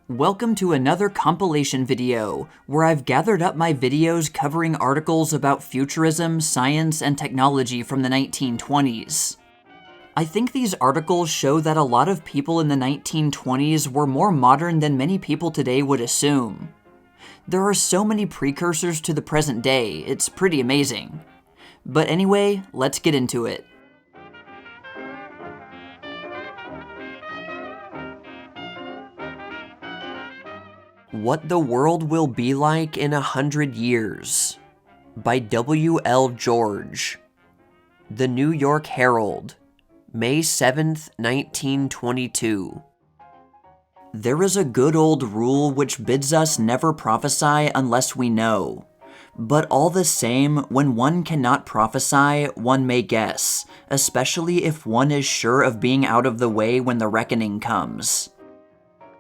Welcome to another compilation video, where I've gathered up my videos covering articles about futurism, science, and technology from the 1920s. I think these articles show that a lot of people in the 1920s were more modern than many people today would assume. There are so many precursors to the present day, it's pretty amazing. But anyway, let's get into it. What the World Will Be Like in 100 Years by W. L. George. The New York Herald, May 7th, 1922. There is a good old rule which bids us never prophesy unless we know. But all the same, when one cannot prophesy, one may guess, especially if one is sure of being out of the way when the reckoning comes.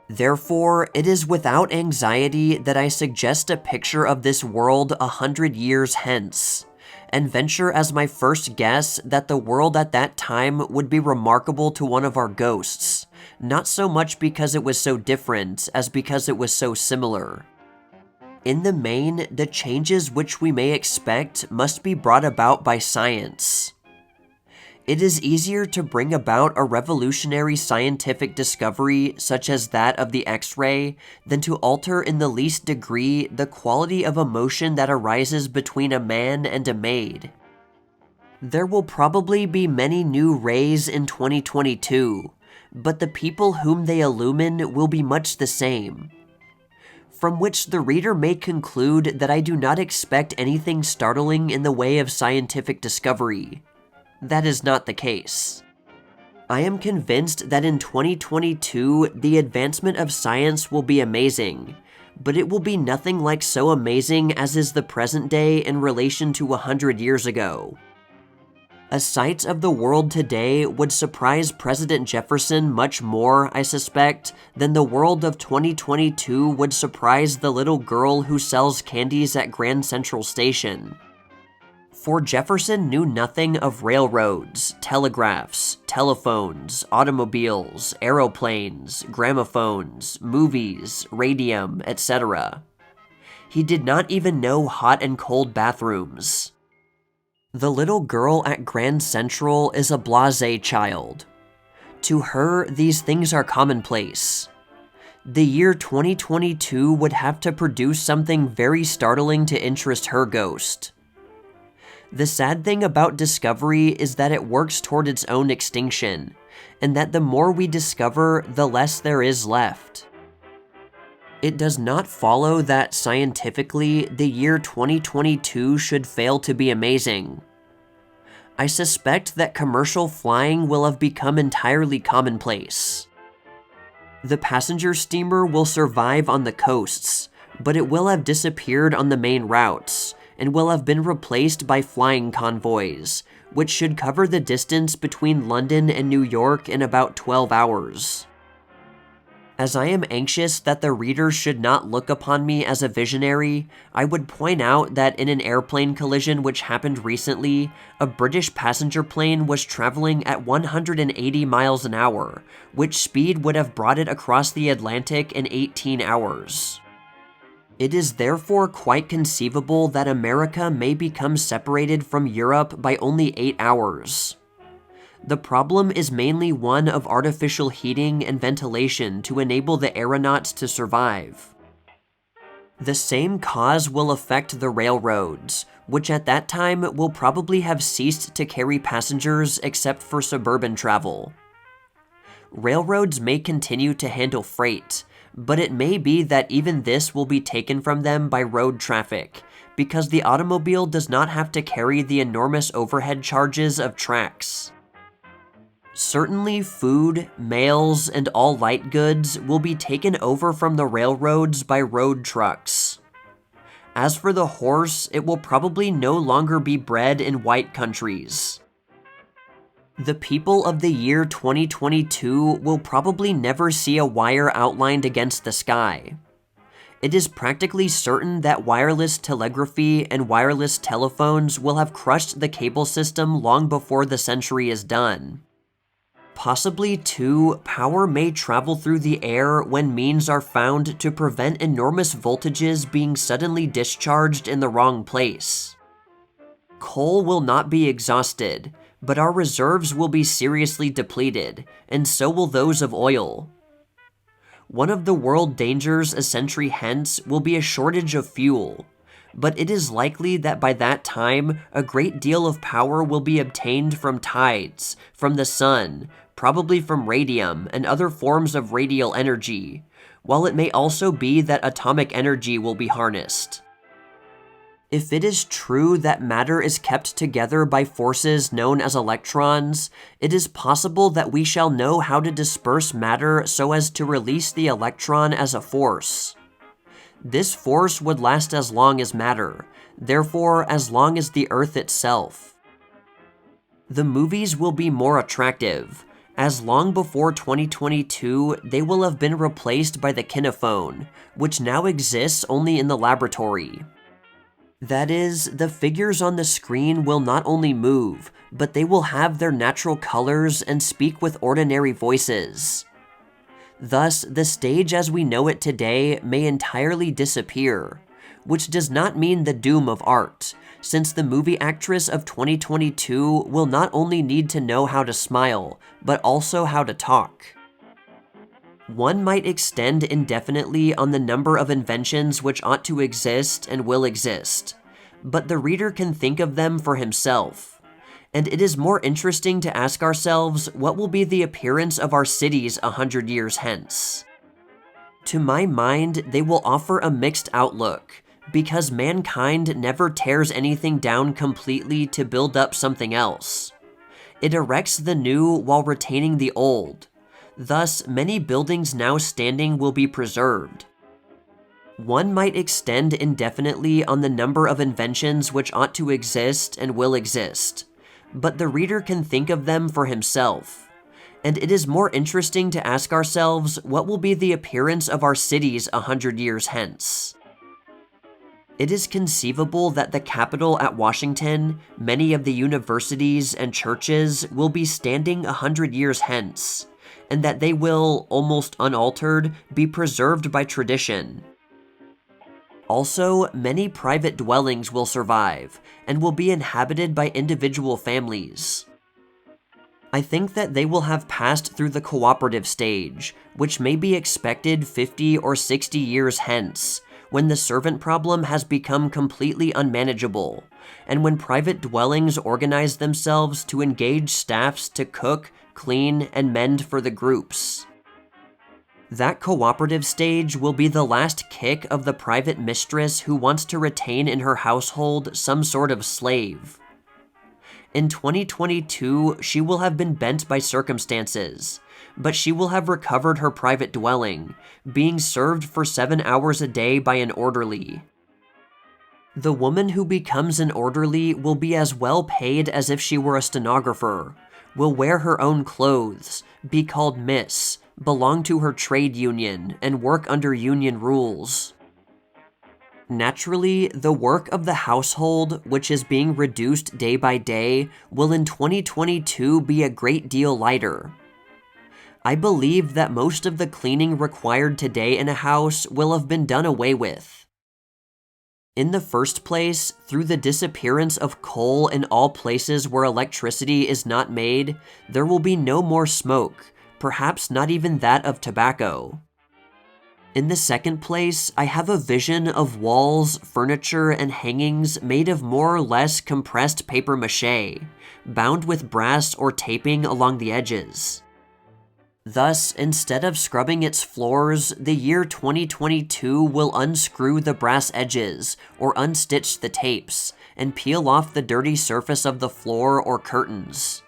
Therefore, it is without anxiety that I suggest a picture of this world 100 years hence, and venture as my first guess that the world at that time would be remarkable to one of our ghosts, not so much because it was so different as because it was so similar. In the main, the changes which we may expect must be brought about by science. It is easier to bring about a revolutionary scientific discovery such as that of the X-ray than to alter in the least degree the quality of emotion that arises between a man and a maid. There will probably be many new rays in 2022, but the people whom they illumine will be much the same. From which the reader may conclude that I do not expect anything startling in the way of scientific discovery. That is not the case. I am convinced that in 2022, the advancement of science will be amazing, but it will be nothing like so amazing as is the present day in relation to 100 years ago. A sight of the world today would surprise President Jefferson much more, I suspect, than the world of 2022 would surprise the little girl who sells candies at Grand Central Station. For Jefferson knew nothing of railroads, telegraphs, telephones, automobiles, aeroplanes, gramophones, movies, radium, etc. He did not even know hot and cold bathrooms. The little girl at Grand Central is a blasé child. To her, these things are commonplace. The year 2022 would have to produce something very startling to interest her ghost. The sad thing about discovery is that it works toward its own extinction, and that the more we discover, the less there is left. It does not follow that, scientifically, the year 2022 should fail to be amazing. I suspect that commercial flying will have become entirely commonplace. The passenger steamer will survive on the coasts, but it will have disappeared on the main routes, and will have been replaced by flying convoys, which should cover the distance between London and New York in about 12 hours. As I am anxious that the reader should not look upon me as a visionary, I would point out that in an airplane collision which happened recently, a British passenger plane was traveling at 180 miles an hour, which speed would have brought it across the Atlantic in 18 hours. It is therefore quite conceivable that America may become separated from Europe by only 8 hours. The problem is mainly one of artificial heating and ventilation to enable the aeronauts to survive. The same cause will affect the railroads, which at that time will probably have ceased to carry passengers except for suburban travel. Railroads may continue to handle freight, but it may be that even this will be taken from them by road traffic, because the automobile does not have to carry the enormous overhead charges of tracks. Certainly food, mails, and all light goods will be taken over from the railroads by road trucks. As for the horse, it will probably no longer be bred in white countries. The people of the year 2022 will probably never see a wire outlined against the sky. It is practically certain that wireless telegraphy and wireless telephones will have crushed the cable system long before the century is done. Possibly, too, power may travel through the air when means are found to prevent enormous voltages being suddenly discharged in the wrong place. Coal will not be exhausted, but our reserves will be seriously depleted, and so will those of oil. One of the world dangers a century hence will be a shortage of fuel, but it is likely that by that time, a great deal of power will be obtained from tides, from the sun, probably from radium and other forms of radial energy, while it may also be that atomic energy will be harnessed. If it is true that matter is kept together by forces known as electrons, it is possible that we shall know how to disperse matter so as to release the electron as a force. This force would last as long as matter, therefore as long as the Earth itself. The movies will be more attractive, as long before 2022 they will have been replaced by the kinophone, which now exists only in the laboratory. That is, the figures on the screen will not only move, but they will have their natural colors and speak with ordinary voices. Thus, the stage as we know it today may entirely disappear, which does not mean the doom of art, since the movie actress of 2022 will not only need to know how to smile, but also how to talk. One might extend indefinitely on the number of inventions which ought to exist and will exist, but the reader can think of them for himself. And it is more interesting to ask ourselves what will be the appearance of our cities 100 years hence. To my mind, they will offer a mixed outlook, because mankind never tears anything down completely to build up something else. It erects the new while retaining the old. Thus, many buildings now standing will be preserved. One might extend indefinitely on the number of inventions which ought to exist and will exist, but the reader can think of them for himself. And it is more interesting to ask ourselves what will be the appearance of our cities 100 years hence. It is conceivable that the Capitol at Washington, many of the universities and churches will be standing 100 years hence, and that they will, almost unaltered, be preserved by tradition. Also, many private dwellings will survive, and will be inhabited by individual families. I think that they will have passed through the cooperative stage, which may be expected 50 or 60 years hence, when the servant problem has become completely unmanageable, and when private dwellings organize themselves to engage staffs to cook, clean, and mend for the groups. That cooperative stage will be the last kick of the private mistress who wants to retain in her household some sort of slave. In 2022, she will have been bent by circumstances, but she will have recovered her private dwelling, being served for 7 hours a day by an orderly. The woman who becomes an orderly will be as well paid as if she were a stenographer, will wear her own clothes, be called Miss, belong to her trade union, and work under union rules. Naturally, the work of the household, which is being reduced day by day, will in 2022 be a great deal lighter. I believe that most of the cleaning required today in a house will have been done away with. In the first place, through the disappearance of coal in all places where electricity is not made, there will be no more smoke, perhaps not even that of tobacco. In the second place, I have a vision of walls, furniture, and hangings made of more or less compressed papier-mâché, bound with brass or taping along the edges. Thus, instead of scrubbing its floors, the year 2022 will unscrew the brass edges, or unstitch the tapes, and peel off the dirty surface of the floor or curtains.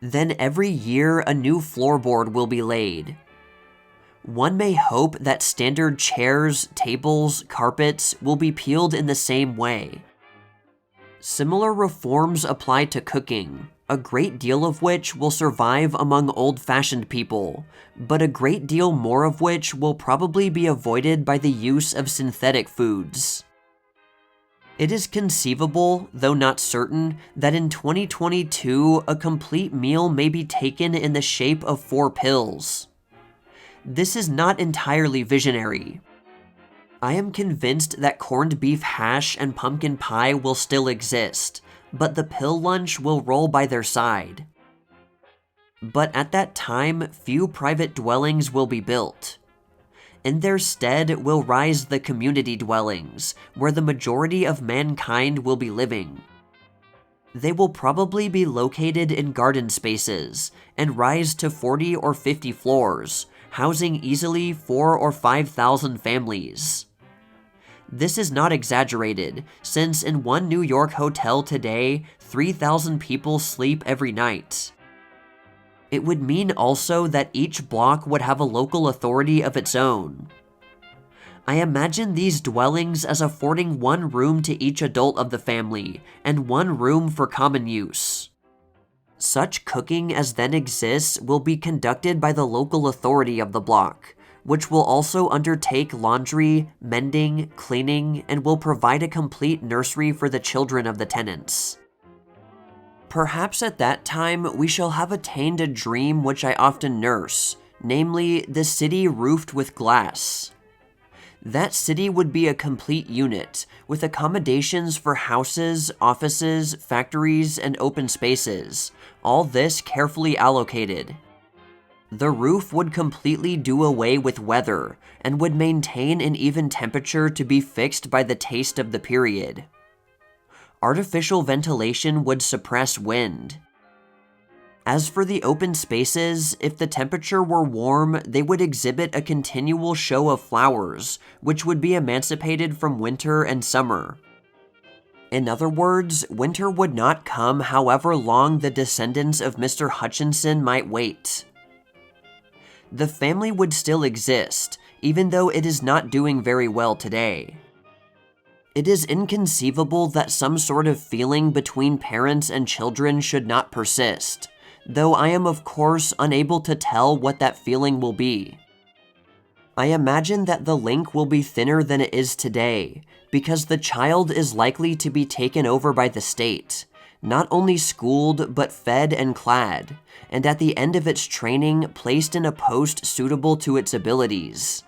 Then every year a new floorboard will be laid. One may hope that standard chairs, tables, carpets will be peeled in the same way. Similar reforms apply to cooking, a great deal of which will survive among old-fashioned people, but a great deal more of which will probably be avoided by the use of synthetic foods. It is conceivable, though not certain, that in 2022, a complete meal may be taken in the shape of 4 pills. This is not entirely visionary. I am convinced that corned beef hash and pumpkin pie will still exist, but the pill lunch will roll by their side. But at that time, few private dwellings will be built. In their stead will rise the community dwellings, where the majority of mankind will be living. They will probably be located in garden spaces, and rise to 40 or 50 floors, housing easily 4,000 or 5,000 families. This is not exaggerated, since in one New York hotel today, 3,000 people sleep every night. It would mean also that each block would have a local authority of its own. I imagine these dwellings as affording 1 room to each adult of the family, and 1 room for common use. Such cooking as then exists will be conducted by the local authority of the block, which will also undertake laundry, mending, cleaning, and will provide a complete nursery for the children of the tenants. Perhaps at that time we shall have attained a dream which I often nurse, namely, the city roofed with glass. That city would be a complete unit, with accommodations for houses, offices, factories, and open spaces, all this carefully allocated. The roof would completely do away with weather, and would maintain an even temperature to be fixed by the taste of the period. Artificial ventilation would suppress wind. As for the open spaces, if the temperature were warm, they would exhibit a continual show of flowers, which would be emancipated from winter and summer. In other words, winter would not come however long the descendants of Mr. Hutchinson might wait. The family would still exist, even though it is not doing very well today. It is inconceivable that some sort of feeling between parents and children should not persist, though I am of course unable to tell what that feeling will be. I imagine that the link will be thinner than it is today, because the child is likely to be taken over by the state, not only schooled but fed and clad, and at the end of its training placed in a post suitable to its abilities.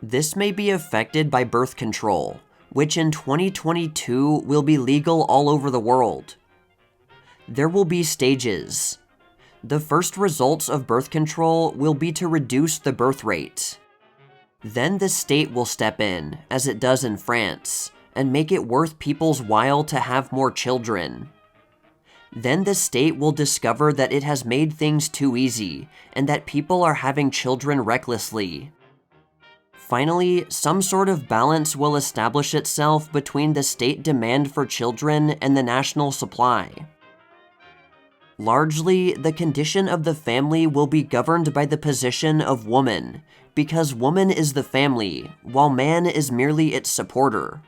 This may be affected by birth control, which in 2022 will be legal all over the world. There will be stages. The first results of birth control will be to reduce the birth rate. Then the state will step in, as it does in France, and make it worth people's while to have more children. Then the state will discover that it has made things too easy, and that people are having children recklessly. Finally, some sort of balance will establish itself between the state demand for children and the national supply. Largely, the condition of the family will be governed by the position of woman, because woman is the family, while man is merely its supporter.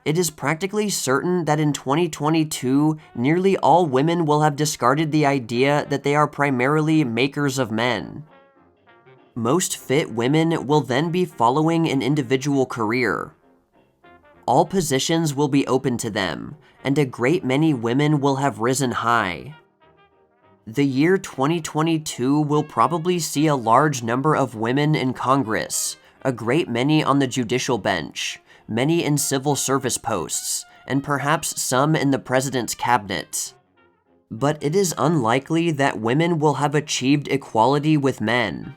It is practically certain that in 2022, nearly all women will have discarded the idea that they are primarily makers of men. Most fit women will then be following an individual career. All positions will be open to them, and a great many women will have risen high. The year 2022 will probably see a large number of women in Congress, a great many on the judicial bench, many in civil service posts, and perhaps some in the president's cabinet. But it is unlikely that women will have achieved equality with men.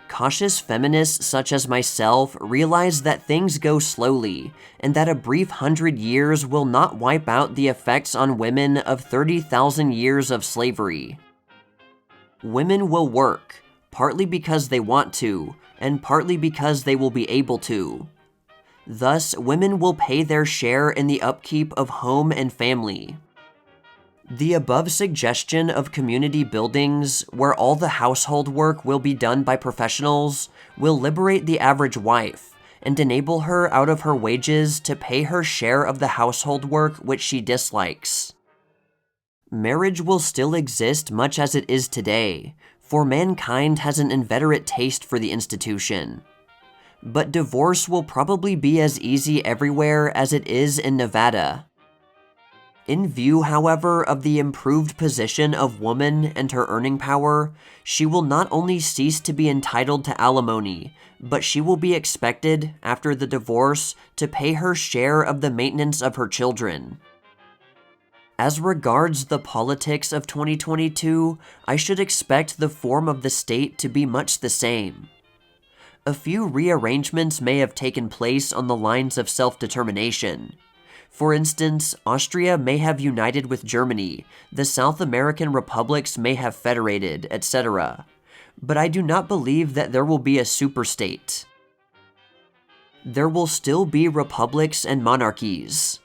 Cautious feminists such as myself realize that things go slowly, and that a brief 100 years will not wipe out the effects on women of 30,000 years of slavery. Women will work, partly because they want to, and partly because they will be able to. Thus, women will pay their share in the upkeep of home and family. The above suggestion of community buildings, where all the household work will be done by professionals, will liberate the average wife, and enable her out of her wages to pay her share of the household work which she dislikes. Marriage will still exist much as it is today, for mankind has an inveterate taste for the institution. but divorce will probably be as easy everywhere as it is in Nevada. In view, however, of the improved position of woman and her earning power, she will not only cease to be entitled to alimony, but she will be expected, after the divorce, to pay her share of the maintenance of her children. As regards the politics of 2022, I should expect the form of the state to be much the same. A few rearrangements may have taken place on the lines of self-determination. For instance, Austria may have united with Germany, the South American republics may have federated, etc. But I do not believe that there will be a superstate. There will still be republics and monarchies.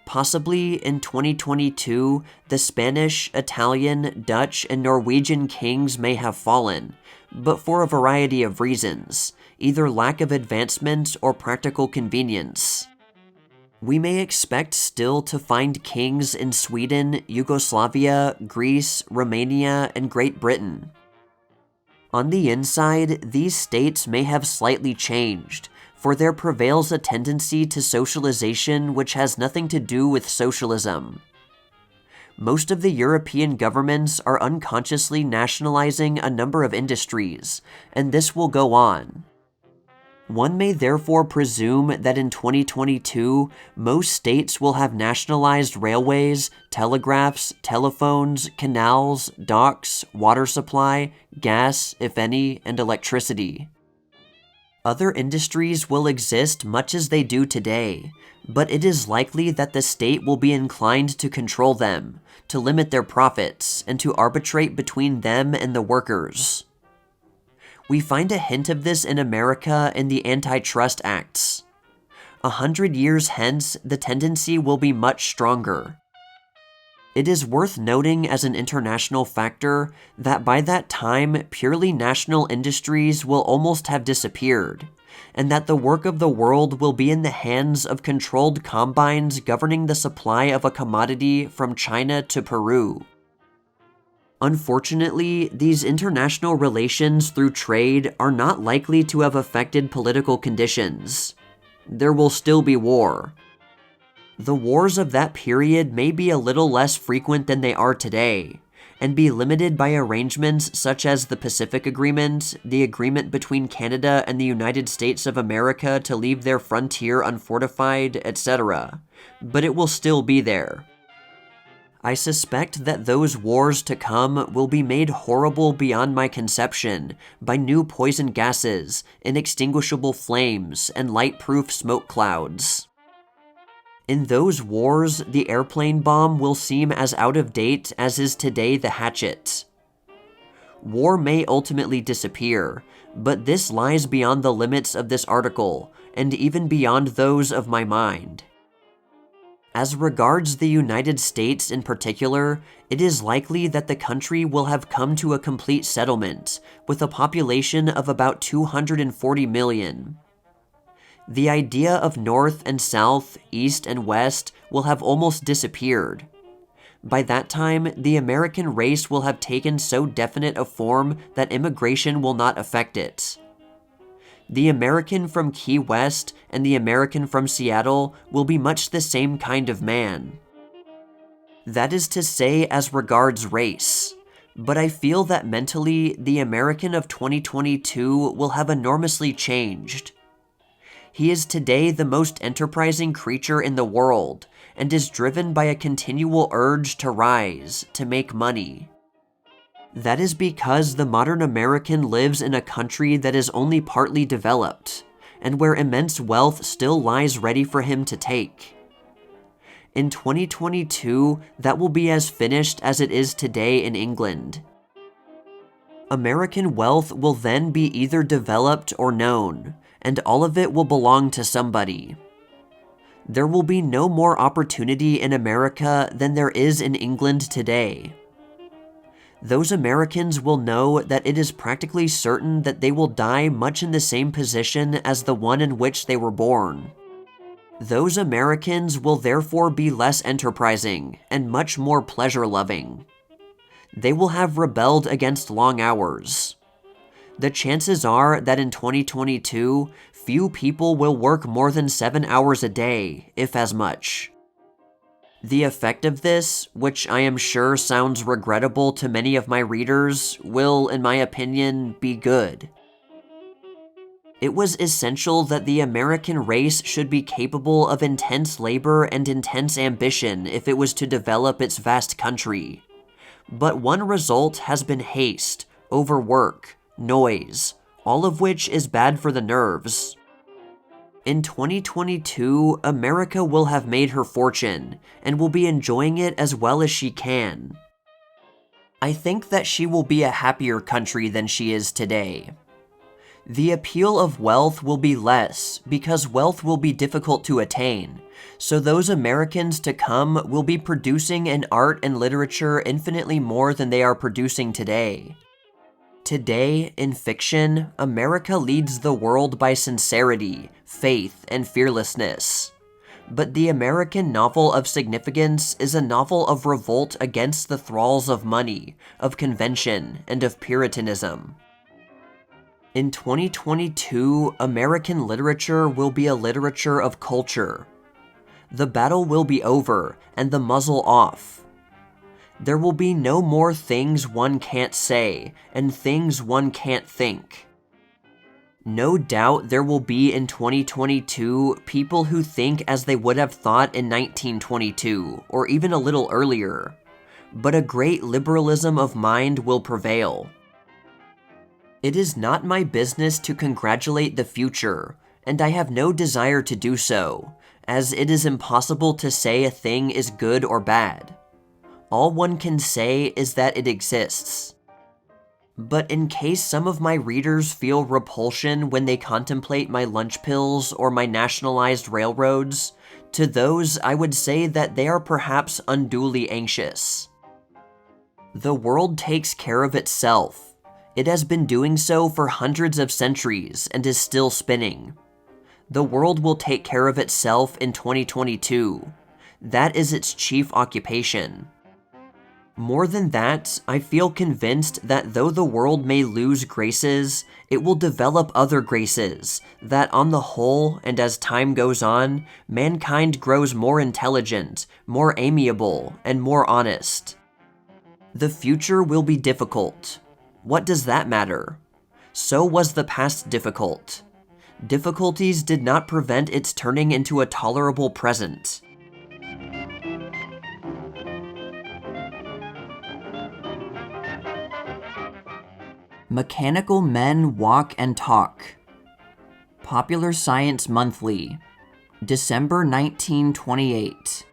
Possibly in 2022, the Spanish, Italian, Dutch, and Norwegian kings may have fallen, but for a variety of reasons, either lack of advancement or practical convenience. We may expect still to find kings in Sweden, Yugoslavia, Greece, Romania, and Great Britain. On the inside, these states may have slightly changed, for there prevails a tendency to socialization which has nothing to do with socialism. Most of the European governments are unconsciously nationalizing a number of industries, and this will go on. One may therefore presume that in 2022, most states will have nationalized railways, telegraphs, telephones, canals, docks, water supply, gas, if any, and electricity. Other industries will exist much as they do today, but it is likely that the state will be inclined to control them, to limit their profits, and to arbitrate between them and the workers. We find a hint of this in America in the Antitrust Acts. 100 years hence, the tendency will be much stronger. It is worth noting as an international factor that by that time, purely national industries will almost have disappeared, and that the work of the world will be in the hands of controlled combines governing the supply of a commodity from China to Peru. Unfortunately, these international relations through trade are not likely to have affected political conditions. There will still be war. The wars of that period may be a little less frequent than they are today, and be limited by arrangements such as the Pacific Agreement, the agreement between Canada and the United States of America to leave their frontier unfortified, etc. But it will still be there. I suspect that those wars to come will be made horrible beyond my conception by new poison gases, inextinguishable flames, and light-proof smoke clouds. In those wars, the airplane bomb will seem as out of date as is today the hatchet. War may ultimately disappear, but this lies beyond the limits of this article, and even beyond those of my mind. As regards the United States in particular, it is likely that the country will have come to a complete settlement, with a population of about 240 million. The idea of North and South, East and West will have almost disappeared. By that time, the American race will have taken so definite a form that immigration will not affect it. The American from Key West and the American from Seattle will be much the same kind of man. That is to say as regards race, but I feel that mentally the American of 2022 will have enormously changed. He is today the most enterprising creature in the world, and is driven by a continual urge to rise, to make money. That is because the modern American lives in a country that is only partly developed, and where immense wealth still lies ready for him to take. In 2022, that will be as finished as it is today in England. American wealth will then be either developed or known, and all of it will belong to somebody. There will be no more opportunity in America than there is in England today. Those Americans will know that it is practically certain that they will die much in the same position as the one in which they were born. Those Americans will therefore be less enterprising and much more pleasure-loving. They will have rebelled against long hours. The chances are that in 2022, few people will work more than 7 hours a day, if as much. The effect of this, which I am sure sounds regrettable to many of my readers, will, in my opinion, be good. It was essential that the American race should be capable of intense labor and intense ambition if it was to develop its vast country. But one result has been haste, overwork, noise, all of which is bad for the nerves. In 2022, America will have made her fortune, and will be enjoying it as well as she can. I think that she will be a happier country than she is today. The appeal of wealth will be less, because wealth will be difficult to attain, so those Americans to come will be producing in art and literature infinitely more than they are producing today. Today, in fiction, America leads the world by sincerity, faith, and fearlessness. But the American novel of significance is a novel of revolt against the thralls of money, of convention, and of Puritanism. In 2022, American literature will be a literature of culture. The battle will be over, and the muzzle off. There will be no more things one can't say, and things one can't think. No doubt there will be in 2022 people who think as they would have thought in 1922, or even a little earlier. But a great liberalism of mind will prevail. It is not my business to congratulate the future, and I have no desire to do so, as it is impossible to say a thing is good or bad. All one can say is that it exists. But in case some of my readers feel repulsion when they contemplate my lunch pills or my nationalized railroads, to those I would say that they are perhaps unduly anxious. The world takes care of itself. It has been doing so for hundreds of centuries and is still spinning. The world will take care of itself in 2022. That is its chief occupation. More than that, I feel convinced that though the world may lose graces, it will develop other graces, that on the whole, and as time goes on, mankind grows more intelligent, more amiable, and more honest. The future will be difficult. What does that matter? So was the past difficult. Difficulties did not prevent its turning into a tolerable present. Mechanical Men Walk and Talk. Popular Science Monthly, December 1928.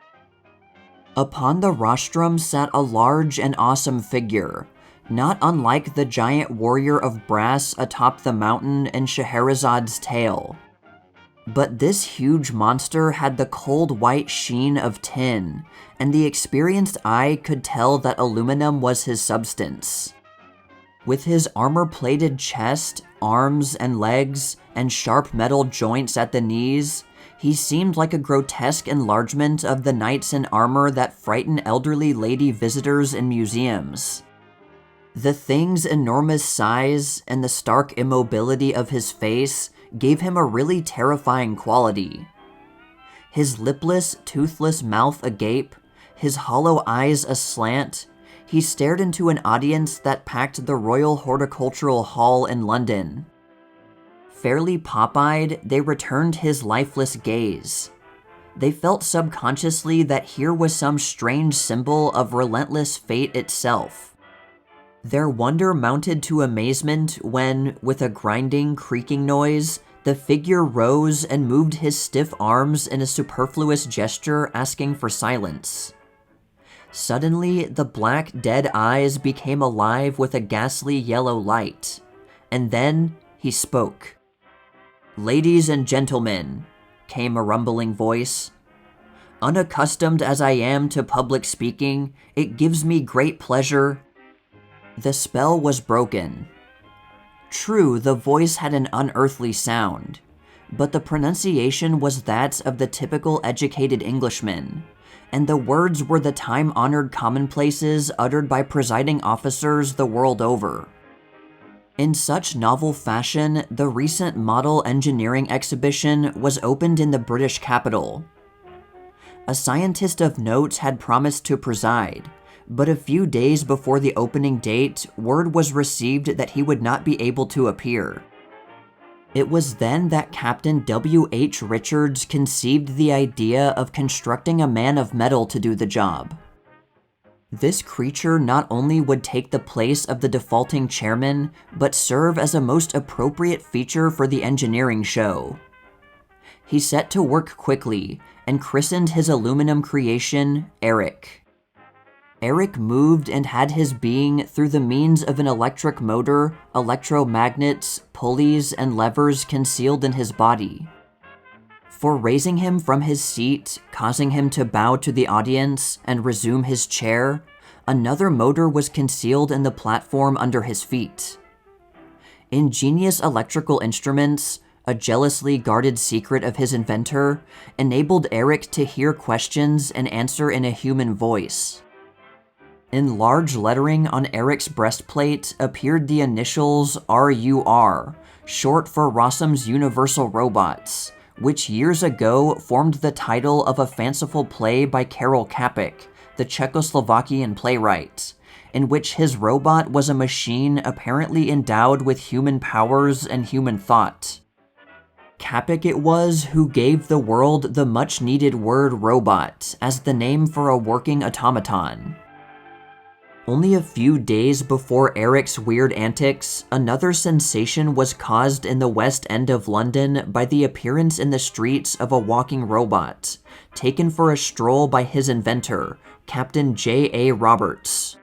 Upon the rostrum sat a large and awesome figure, not unlike the giant warrior of brass atop the mountain in Scheherazade's tale. But this huge monster had the cold white sheen of tin, and the experienced eye could tell that aluminum was his substance. With his armor-plated chest, arms, and legs, and sharp metal joints at the knees, he seemed like a grotesque enlargement of the knights in armor that frighten elderly lady visitors in museums. The thing's enormous size and the stark immobility of his face gave him a really terrifying quality. His lipless, toothless mouth agape, his hollow eyes aslant, he stared into an audience that packed the Royal Horticultural Hall in London. Fairly pop-eyed, they returned his lifeless gaze. They felt subconsciously that here was some strange symbol of relentless fate itself. Their wonder mounted to amazement when, with a grinding, creaking noise, the figure rose and moved his stiff arms in a superfluous gesture asking for silence. Suddenly, the black, dead eyes became alive with a ghastly yellow light, and then he spoke. "Ladies and gentlemen," came a rumbling voice. "Unaccustomed as I am to public speaking, it gives me great pleasure." The spell was broken. True, the voice had an unearthly sound, but the pronunciation was that of the typical educated Englishman, and the words were the time-honored commonplaces uttered by presiding officers the world over. In such novel fashion, the recent model engineering exhibition was opened in the British capital. A scientist of note had promised to preside, but a few days before the opening date, word was received that he would not be able to appear. It was then that Captain W.H. Richards conceived the idea of constructing a man of metal to do the job. This creature not only would take the place of the defaulting chairman, but serve as a most appropriate feature for the engineering show. He set to work quickly and christened his aluminum creation Eric. Eric moved and had his being through the means of an electric motor, electromagnets, pulleys, and levers concealed in his body. For raising him from his seat, causing him to bow to the audience and resume his chair, another motor was concealed in the platform under his feet. Ingenious electrical instruments, a jealously guarded secret of his inventor, enabled Eric to hear questions and answer in a human voice. In large lettering on Eric's breastplate appeared the initials RUR, short for Rossum's Universal Robots, which years ago formed the title of a fanciful play by Karel Čapek, the Czechoslovakian playwright, in which his robot was a machine apparently endowed with human powers and human thought. Čapek it was who gave the world the much-needed word robot as the name for a working automaton. Only a few days before Eric's weird antics, another sensation was caused in the West End of London by the appearance in the streets of a walking robot, taken for a stroll by his inventor, Captain J.A. Roberts.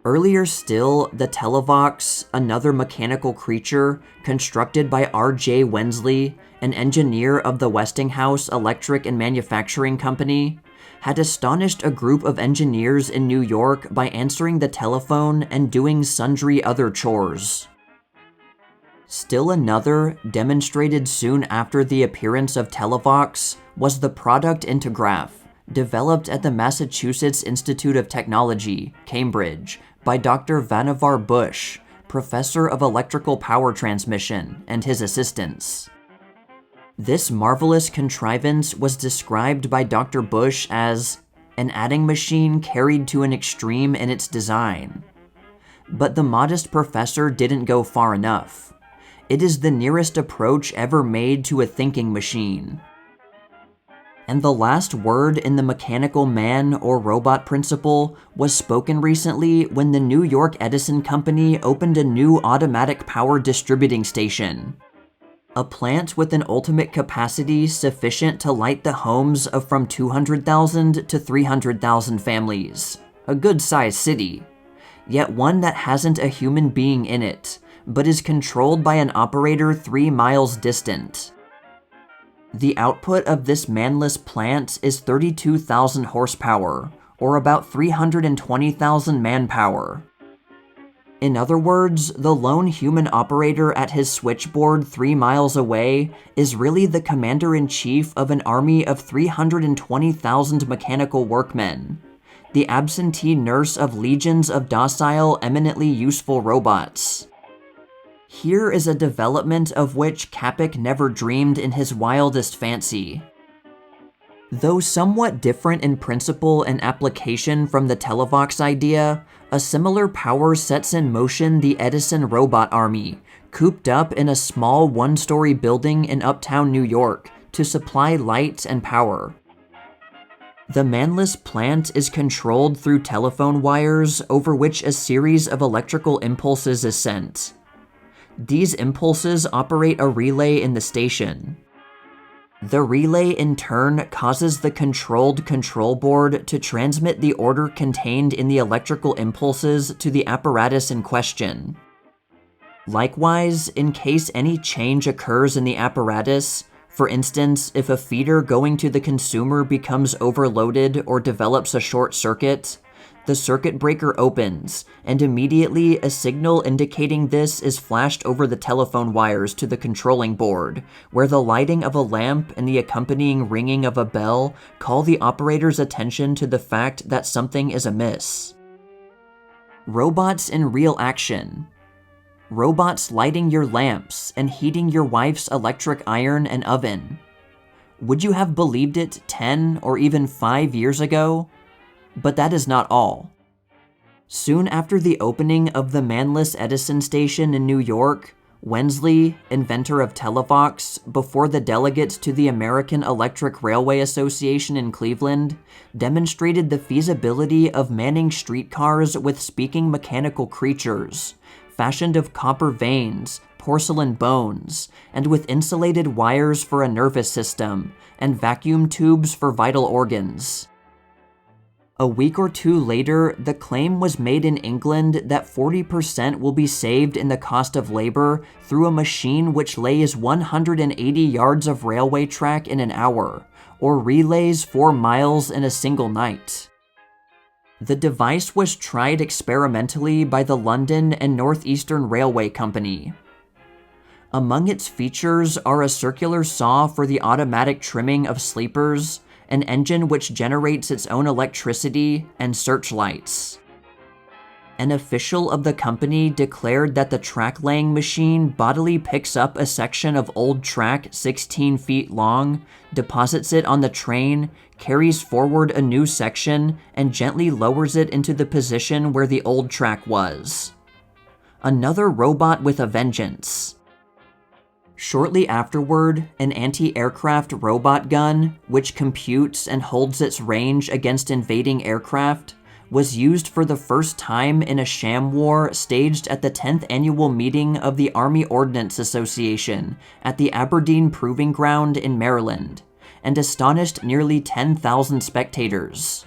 Earlier still, the Televox, another mechanical creature, constructed by R.J. Wensley, an engineer of the Westinghouse Electric and Manufacturing Company, had astonished a group of engineers in New York by answering the telephone and doing sundry other chores. Still another, demonstrated soon after the appearance of Televox, was the product Integraph, developed at the Massachusetts Institute of Technology, Cambridge, by Dr. Vannevar Bush, professor of electrical power transmission, and his assistants. This marvelous contrivance was described by Dr. Bush as an adding machine carried to an extreme in its design. But the modest professor didn't go far enough. It is the nearest approach ever made to a thinking machine. And the last word in the mechanical man or robot principle was spoken recently when the New York Edison Company opened a new automatic power distributing station. A plant with an ultimate capacity sufficient to light the homes of from 200,000 to 300,000 families. A good-sized city. Yet one that hasn't a human being in it, but is controlled by an operator 3 miles distant. The output of this manless plant is 32,000 horsepower, or about 320,000 manpower. In other words, the lone human operator at his switchboard 3 miles away is really the commander-in-chief of an army of 320,000 mechanical workmen, the absentee nurse of legions of docile, eminently useful robots. Here is a development of which Čapek never dreamed in his wildest fancy. Though somewhat different in principle and application from the Televox idea, a similar power sets in motion the Edison robot army, cooped up in a small one-story building in uptown New York to supply light and power. The manless plant is controlled through telephone wires over which a series of electrical impulses is sent. These impulses operate a relay in the station. The relay in turn causes the controlled control board to transmit the order contained in the electrical impulses to the apparatus in question. Likewise, in case any change occurs in the apparatus, for instance, if a feeder going to the consumer becomes overloaded or develops a short circuit, the circuit breaker opens, and immediately a signal indicating this is flashed over the telephone wires to the controlling board, where the lighting of a lamp and the accompanying ringing of a bell call the operator's attention to the fact that something is amiss. Robots in real action. robots lighting your lamps and heating your wife's electric iron and oven. Would you have believed it 10 or even 5 years ago? But that is not all. Soon after the opening of the manless Edison station in New York, Wensley, inventor of Televox, before the delegates to the American Electric Railway Association in Cleveland, demonstrated the feasibility of manning streetcars with speaking mechanical creatures, fashioned of copper veins, porcelain bones, and with insulated wires for a nervous system, and vacuum tubes for vital organs. A week or two later, the claim was made in England that 40% will be saved in the cost of labor through a machine which lays 180 yards of railway track in an hour, or relays 4 miles in a single night. The device was tried experimentally by the London and Northeastern Railway Company. Among its features are a circular saw for the automatic trimming of sleepers, an engine which generates its own electricity, and searchlights. An official of the company declared that the track-laying machine bodily picks up a section of old track 16 feet long, deposits it on the train, carries forward a new section, and gently lowers it into the position where the old track was. Another robot with a vengeance. Shortly afterward, an anti-aircraft robot gun, which computes and holds its range against invading aircraft, was used for the first time in a sham war staged at the 10th annual meeting of the Army Ordnance Association at the Aberdeen Proving Ground in Maryland, and astonished nearly 10,000 spectators.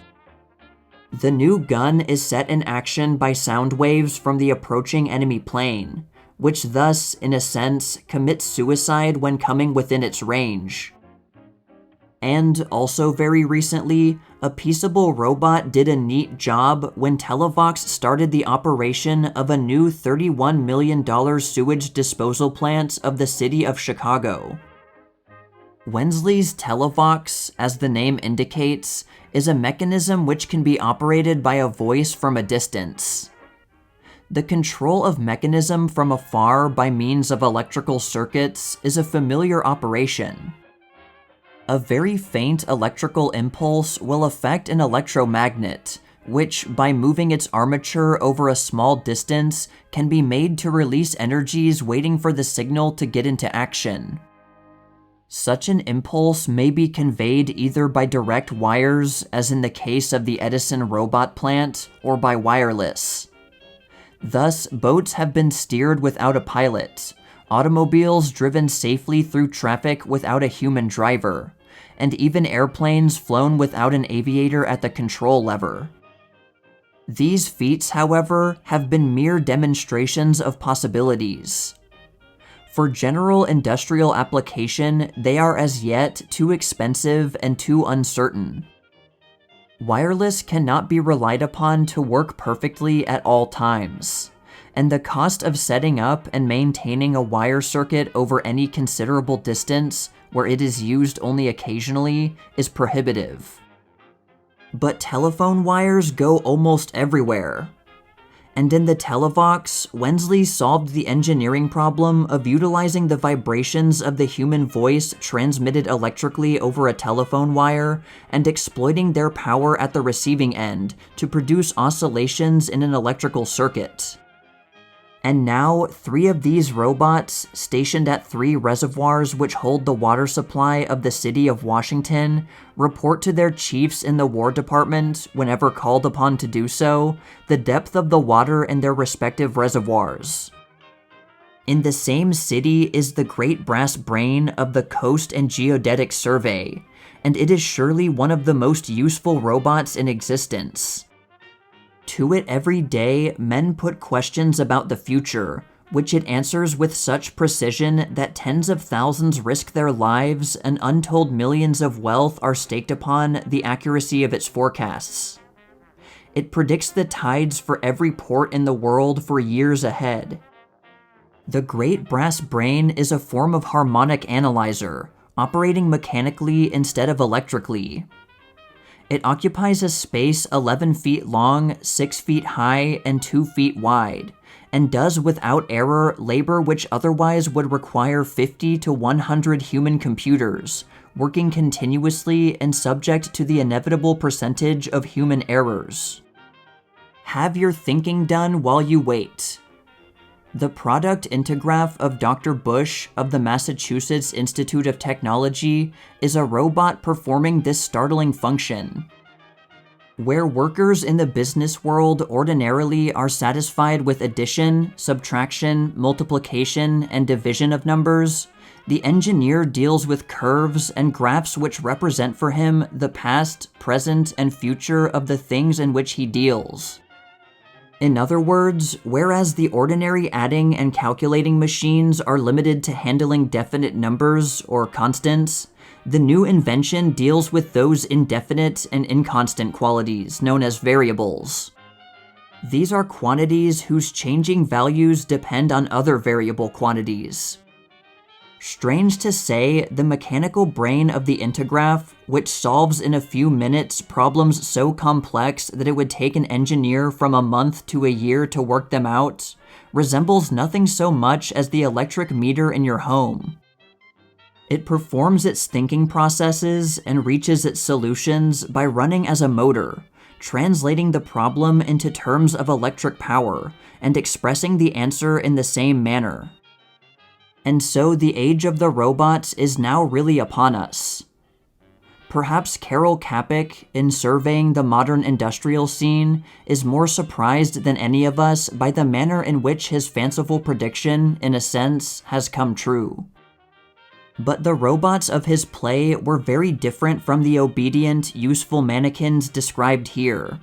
The new gun is set in action by sound waves from the approaching enemy plane, which thus, in a sense, commits suicide when coming within its range. And also very recently, a peaceable robot did a neat job when Televox started the operation of a new $31 million sewage disposal plant of the city of Chicago. Wensley's Televox, as the name indicates, is a mechanism which can be operated by a voice from a distance. The control of mechanism from afar by means of electrical circuits is a familiar operation. A very faint electrical impulse will affect an electromagnet, which, by moving its armature over a small distance, can be made to release energies waiting for the signal to get into action. Such an impulse may be conveyed either by direct wires, as in the case of the Edison robot plant, or by wireless. Thus, boats have been steered without a pilot, automobiles driven safely through traffic without a human driver, and even airplanes flown without an aviator at the control lever. These feats, however, have been mere demonstrations of possibilities. For general industrial application, they are as yet too expensive and too uncertain. Wireless cannot be relied upon to work perfectly at all times, and the cost of setting up and maintaining a wire circuit over any considerable distance, where it is used only occasionally, is prohibitive. But telephone wires go almost everywhere. And in the Televox, Wensley solved the engineering problem of utilizing the vibrations of the human voice transmitted electrically over a telephone wire and exploiting their power at the receiving end to produce oscillations in an electrical circuit. And now, 3 of these robots, stationed at 3 reservoirs which hold the water supply of the city of Washington, report to their chiefs in the War Department, whenever called upon to do so, the depth of the water in their respective reservoirs. In the same city is the great brass brain of the Coast and Geodetic Survey, and it is surely one of the most useful robots in existence. To it every day, men put questions about the future, which it answers with such precision that tens of thousands risk their lives and untold millions of wealth are staked upon the accuracy of its forecasts. It predicts the tides for every port in the world for years ahead. The great brass brain is a form of harmonic analyzer, operating mechanically instead of electrically. It occupies a space 11 feet long, 6 feet high, and 2 feet wide, and does without error labor which otherwise would require 50 to 100 human computers, working continuously and subject to the inevitable percentage of human errors. Have your thinking done while you wait. The product Integraph of Dr. Bush of the Massachusetts Institute of Technology is a robot performing this startling function. Where workers in the business world ordinarily are satisfied with addition, subtraction, multiplication, and division of numbers, the engineer deals with curves and graphs which represent for him the past, present, and future of the things in which he deals. In other words, whereas the ordinary adding and calculating machines are limited to handling definite numbers or constants, the new invention deals with those indefinite and inconstant qualities known as variables. These are quantities whose changing values depend on other variable quantities. Strange to say, the mechanical brain of the Integraph, which solves in a few minutes problems so complex that it would take an engineer from a month to a year to work them out, resembles nothing so much as the electric meter in your home. It performs its thinking processes and reaches its solutions by running as a motor, translating the problem into terms of electric power, and expressing the answer in the same manner. And so the age of the robots is now really upon us. Perhaps Carol Kapik, in surveying the modern industrial scene, is more surprised than any of us by the manner in which his fanciful prediction, in a sense, has come true. But the robots of his play were very different from the obedient, useful mannequins described here.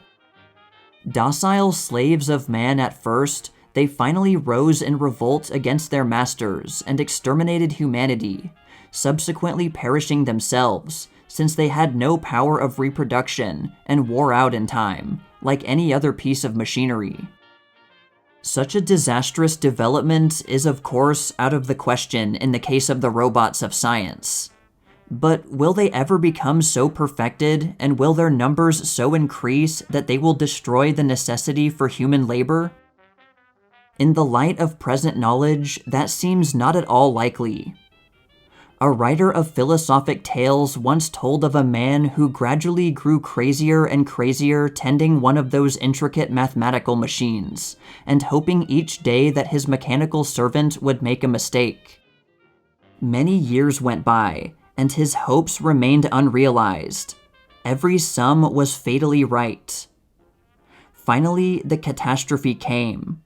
Docile slaves of man at first, they finally rose in revolt against their masters and exterminated humanity, subsequently perishing themselves, since they had no power of reproduction and wore out in time, like any other piece of machinery. Such a disastrous development is, of course, out of the question in the case of the robots of science. But will they ever become so perfected, and will their numbers so increase that they will destroy the necessity for human labor? In the light of present knowledge, that seems not at all likely. A writer of philosophic tales once told of a man who gradually grew crazier and crazier tending one of those intricate mathematical machines, and hoping each day that his mechanical servant would make a mistake. Many years went by, and his hopes remained unrealized. Every sum was fatally right. Finally, the catastrophe came.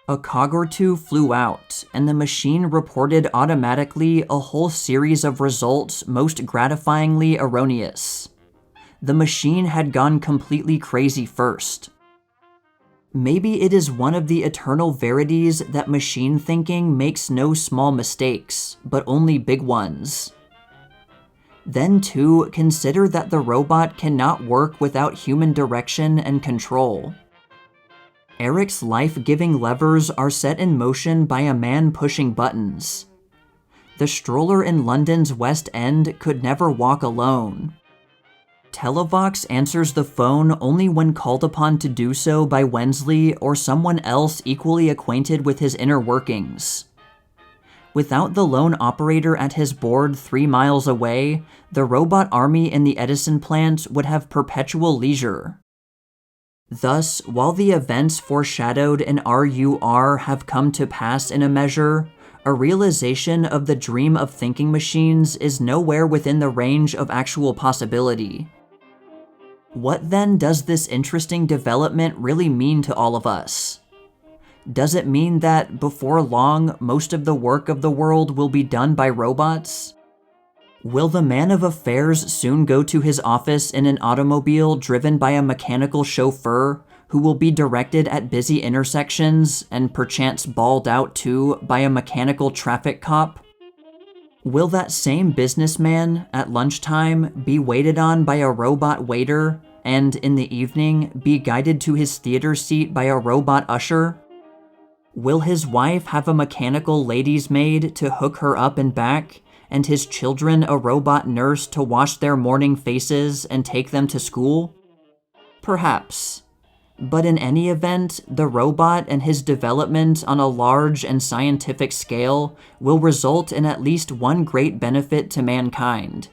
A cog or two flew out, and the machine reported automatically a whole series of results most gratifyingly erroneous. The machine had gone completely crazy first. Maybe it is one of the eternal verities that machine thinking makes no small mistakes, but only big ones. Then too, consider that the robot cannot work without human direction and control. Eric's life-giving levers are set in motion by a man pushing buttons. The stroller in London's West End could never walk alone. Televox answers the phone only when called upon to do so by Wensley or someone else equally acquainted with his inner workings. Without the lone operator at his board 3 miles away, the robot army in the Edison plant would have perpetual leisure. Thus, while the events foreshadowed in RUR have come to pass in a measure, a realization of the dream of thinking machines is nowhere within the range of actual possibility. What then does this interesting development really mean to all of us? Does it mean that, before long, most of the work of the world will be done by robots? Will the man of affairs soon go to his office in an automobile driven by a mechanical chauffeur who will be directed at busy intersections and perchance bawled out too by a mechanical traffic cop? Will that same businessman, at lunchtime, be waited on by a robot waiter and, in the evening, be guided to his theater seat by a robot usher? Will his wife have a mechanical lady's maid to hook her up and back, and his children a robot nurse to wash their morning faces and take them to school? Perhaps. But in any event, the robot and his development on a large and scientific scale will result in at least one great benefit to mankind.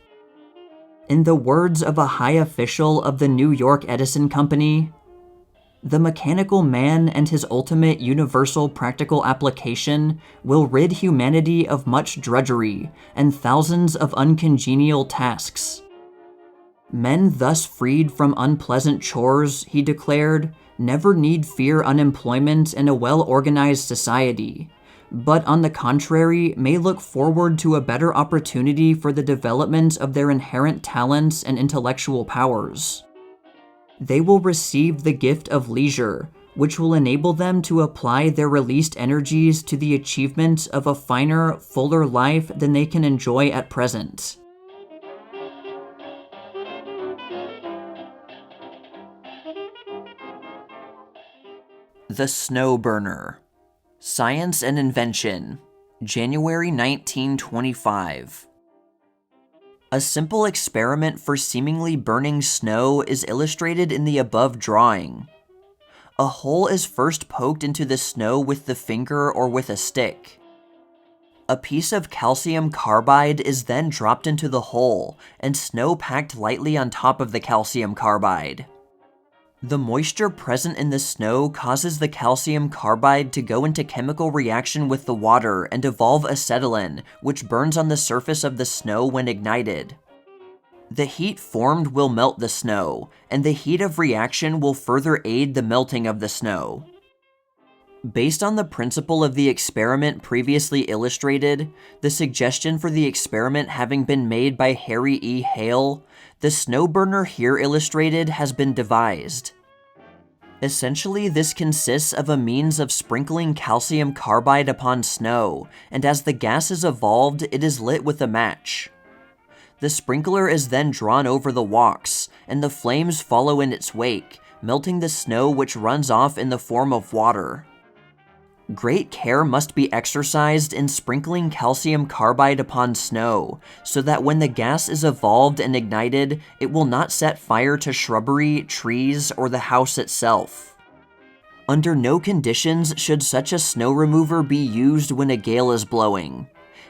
In the words of a high official of the New York Edison Company, "The mechanical man and his ultimate universal practical application will rid humanity of much drudgery and thousands of uncongenial tasks. Men thus freed from unpleasant chores," he declared, "never need fear unemployment in a well-organized society, but on the contrary may look forward to a better opportunity for the development of their inherent talents and intellectual powers. They will receive the gift of leisure, which will enable them to apply their released energies to the achievement of a finer, fuller life than they can enjoy at present." The Snow Burner. Science and Invention, January 1925. A simple experiment for seemingly burning snow is illustrated in the above drawing. A hole is first poked into the snow with the finger or with a stick. A piece of calcium carbide is then dropped into the hole, and snow packed lightly on top of the calcium carbide. The moisture present in the snow causes the calcium carbide to go into chemical reaction with the water and evolve acetylene, which burns on the surface of the snow when ignited. The heat formed will melt the snow, and the heat of reaction will further aid the melting of the snow. Based on the principle of the experiment previously illustrated, the suggestion for the experiment having been made by Harry E. Hale, the snow burner here illustrated has been devised. Essentially, this consists of a means of sprinkling calcium carbide upon snow, and as the gas is evolved, it is lit with a match. The sprinkler is then drawn over the walks, and the flames follow in its wake, melting the snow which runs off in the form of water. Great care must be exercised in sprinkling calcium carbide upon snow, so that when the gas is evolved and ignited, it will not set fire to shrubbery, trees, or the house itself. Under no conditions should such a snow remover be used when a gale is blowing,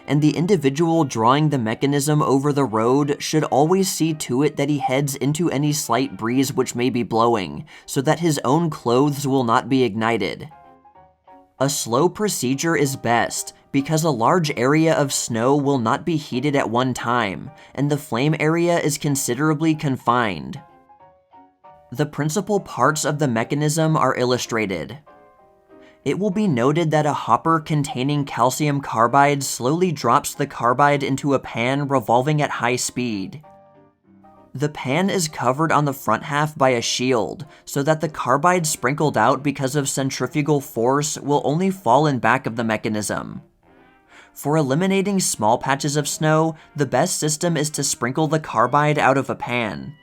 and the individual drawing the mechanism over the road should always see to it that he heads into any slight breeze which may be blowing, so that his own clothes will not be ignited. A slow procedure is best, because a large area of snow will not be heated at one time, and the flame area is considerably confined. The principal parts of the mechanism are illustrated. It will be noted that a hopper containing calcium carbide slowly drops the carbide into a pan revolving at high speed. The pan is covered on the front half by a shield, so that the carbide sprinkled out because of centrifugal force will only fall in back of the mechanism. For eliminating small patches of snow, the best system is to sprinkle the carbide out of a pan.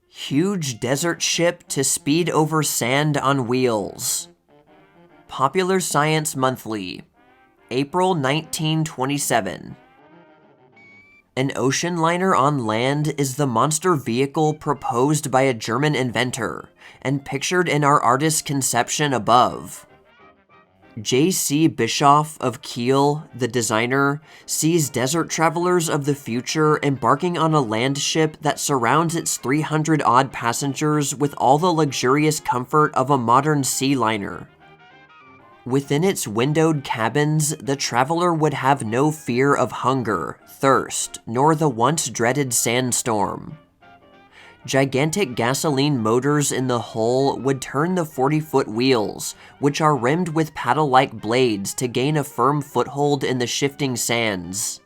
Huge desert ship to speed over sand on wheels. Popular Science Monthly, April 1927. An ocean liner on land is the monster vehicle proposed by a German inventor, and pictured in our artist's conception above. J.C. Bischoff of Kiel, the designer, sees desert travelers of the future embarking on a land ship that surrounds its 300-odd passengers with all the luxurious comfort of a modern sea liner. Within its windowed cabins, the traveler would have no fear of hunger, thirst, nor the once dreaded sandstorm. Gigantic gasoline motors in the hull would turn the 40-foot wheels, which are rimmed with paddle-like blades to gain a firm foothold in the shifting sands.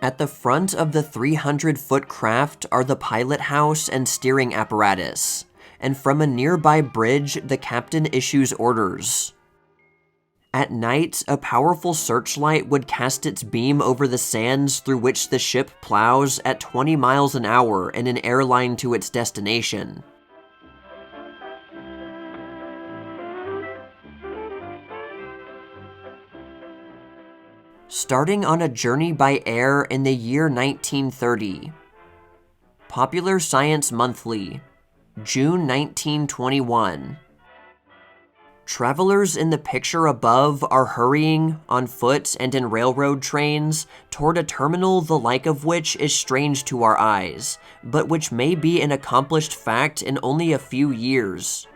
At the front of the 300-foot craft are the pilot house and steering apparatus, and from a nearby bridge the captain issues orders. At night, a powerful searchlight would cast its beam over the sands through which the ship plows at 20 miles an hour in an airline to its destination. starting on a journey by air in the year 1930. Popular Science Monthly, June 1921. Travelers in the picture above are hurrying, on foot and in railroad trains, toward a terminal the like of which is strange to our eyes, but which may be an accomplished fact in only a few years.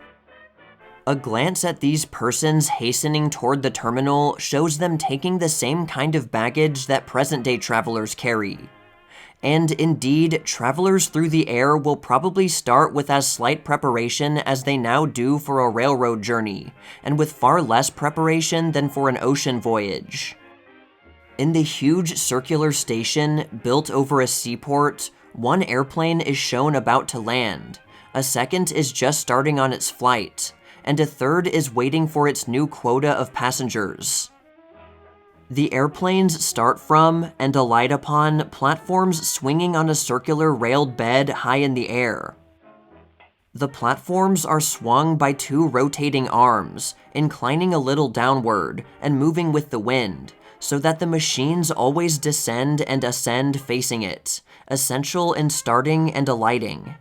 A glance at these persons hastening toward the terminal shows them taking the same kind of baggage that present-day travelers carry. And indeed, travelers through the air will probably start with as slight preparation as they now do for a railroad journey, and with far less preparation than for an ocean voyage. In the huge circular station built over a seaport, one airplane is shown about to land, a second is just starting on its flight, and a third is waiting for its new quota of passengers. The airplanes start from and alight upon platforms swinging on a circular railed bed high in the air. The platforms are swung by two rotating arms, inclining a little downward and moving with the wind, so that the machines always descend and ascend facing it, essential in starting and alighting.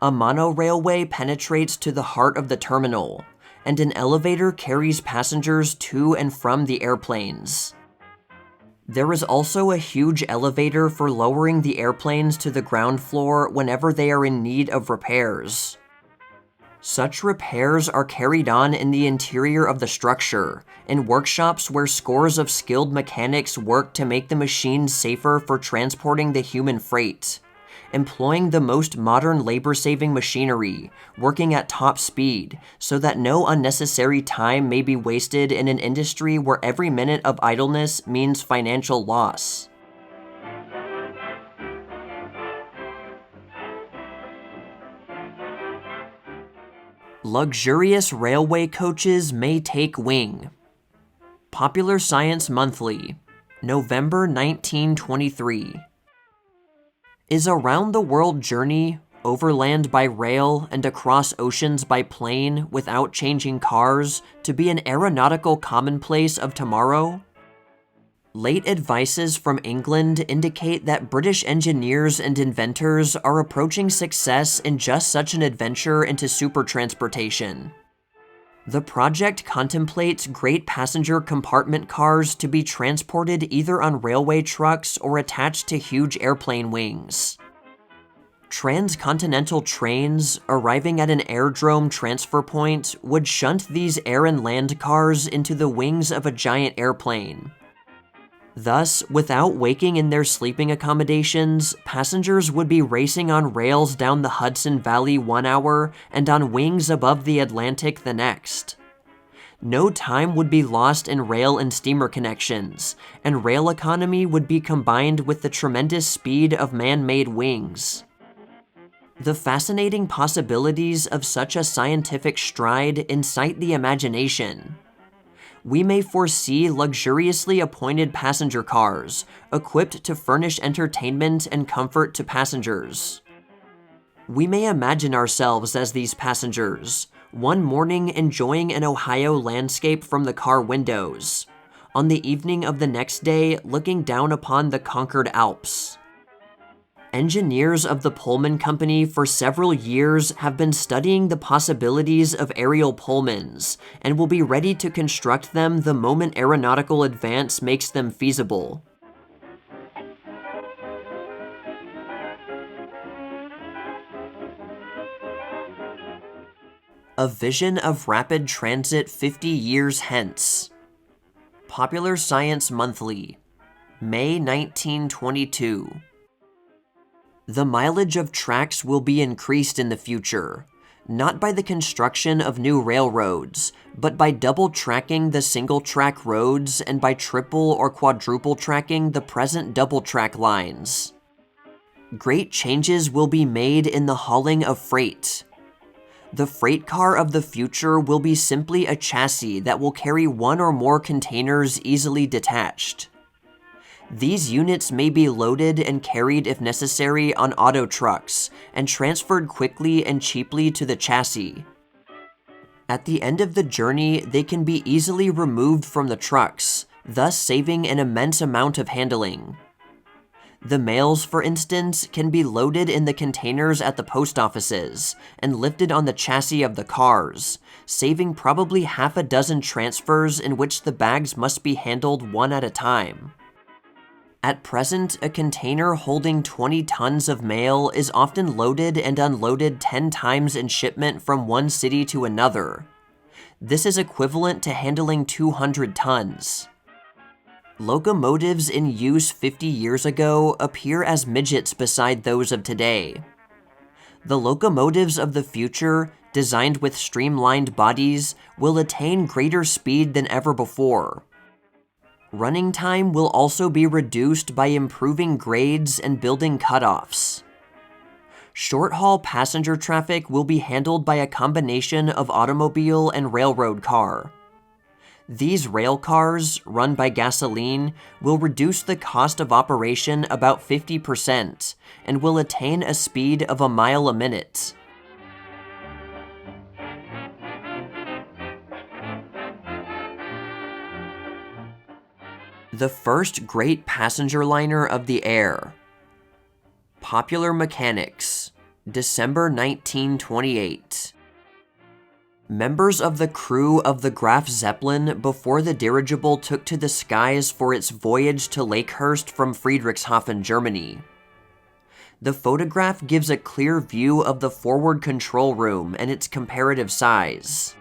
A monorailway penetrates to the heart of the terminal, and an elevator carries passengers to and from the airplanes. There is also a huge elevator for lowering the airplanes to the ground floor whenever they are in need of repairs. Such repairs are carried on in the interior of the structure, in workshops where scores of skilled mechanics work to make the machines safer for transporting the human freight, employing the most modern labor-saving machinery, working at top speed, so that no unnecessary time may be wasted in an industry where every minute of idleness means financial loss. Luxurious railway coaches may take wing. Popular Science Monthly, November 1923. Is a round-the-world journey, overland by rail and across oceans by plane without changing cars, to be an aeronautical commonplace of tomorrow? Late advices from England indicate that British engineers and inventors are approaching success in just such an adventure into supertransportation. The project contemplates great passenger compartment cars to be transported either on railway trucks or attached to huge airplane wings. Transcontinental trains arriving at an aerodrome transfer point would shunt these air and land cars into the wings of a giant airplane. Thus, without waking in their sleeping accommodations, passengers would be racing on rails down the Hudson Valley 1 hour and on wings above the Atlantic the next. No time would be lost in rail and steamer connections, and rail economy would be combined with the tremendous speed of man-made wings. The fascinating possibilities of such a scientific stride incite the imagination. We may foresee luxuriously appointed passenger cars, equipped to furnish entertainment and comfort to passengers. We may imagine ourselves as these passengers, one morning enjoying an Ohio landscape from the car windows, on the evening of the next day looking down upon the conquered Alps. Engineers of the Pullman Company for several years have been studying the possibilities of aerial Pullmans and will be ready to construct them the moment aeronautical advance makes them feasible. A Vision of Rapid Transit 50 Years Hence. Popular Science Monthly, May 1922. The mileage of tracks will be increased in the future, not by the construction of new railroads, but by double tracking the single track roads and by triple or quadruple tracking the present double track lines. Great changes will be made in the hauling of freight. The freight car of the future will be simply a chassis that will carry one or more containers easily detached. These units may be loaded and carried if necessary on auto trucks and transferred quickly and cheaply to the chassis. At the end of the journey, they can be easily removed from the trucks, thus saving an immense amount of handling. The mails, for instance, can be loaded in the containers at the post offices and lifted on the chassis of the cars, saving probably half a dozen transfers in which the bags must be handled one at a time. At present, a container holding 20 tons of mail is often loaded and unloaded 10 times in shipment from one city to another. This is equivalent to handling 200 tons. Locomotives in use 50 years ago appear as midgets beside those of today. The locomotives of the future, designed with streamlined bodies, will attain greater speed than ever before. Running time will also be reduced by improving grades and building cutoffs. Short-haul passenger traffic will be handled by a combination of automobile and railroad car. These rail cars, run by gasoline, will reduce the cost of operation about 50% and will attain a speed of a mile a minute. The first great passenger liner of the air. Popular Mechanics, December 1928. Members of the crew of the Graf Zeppelin before the dirigible took to the skies for its voyage to Lakehurst from Friedrichshafen, Germany. The photograph gives a clear view of the forward control room and its comparative size.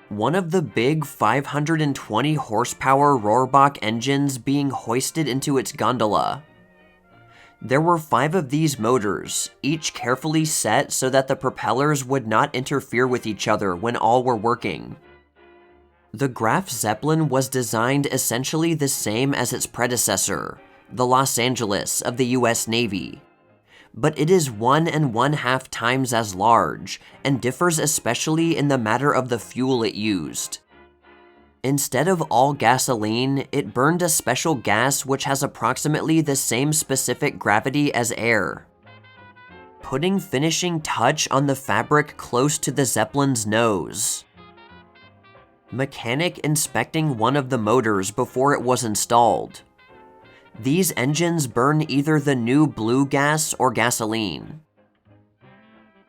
One of the big 520 horsepower Rohrbach engines being hoisted into its gondola. There were 5 of these motors, each carefully set so that the propellers would not interfere with each other when all were working. The Graf Zeppelin was designed essentially the same as its predecessor, the Los Angeles of the US Navy. But it is 1.5 times as large, and differs especially in the matter of the fuel it used. Instead of all gasoline, it burned a special gas which has approximately the same specific gravity as air. Putting finishing touch on the fabric close to the Zeppelin's nose. Mechanic inspecting one of the motors before it was installed. These engines burn either the new blue gas or gasoline.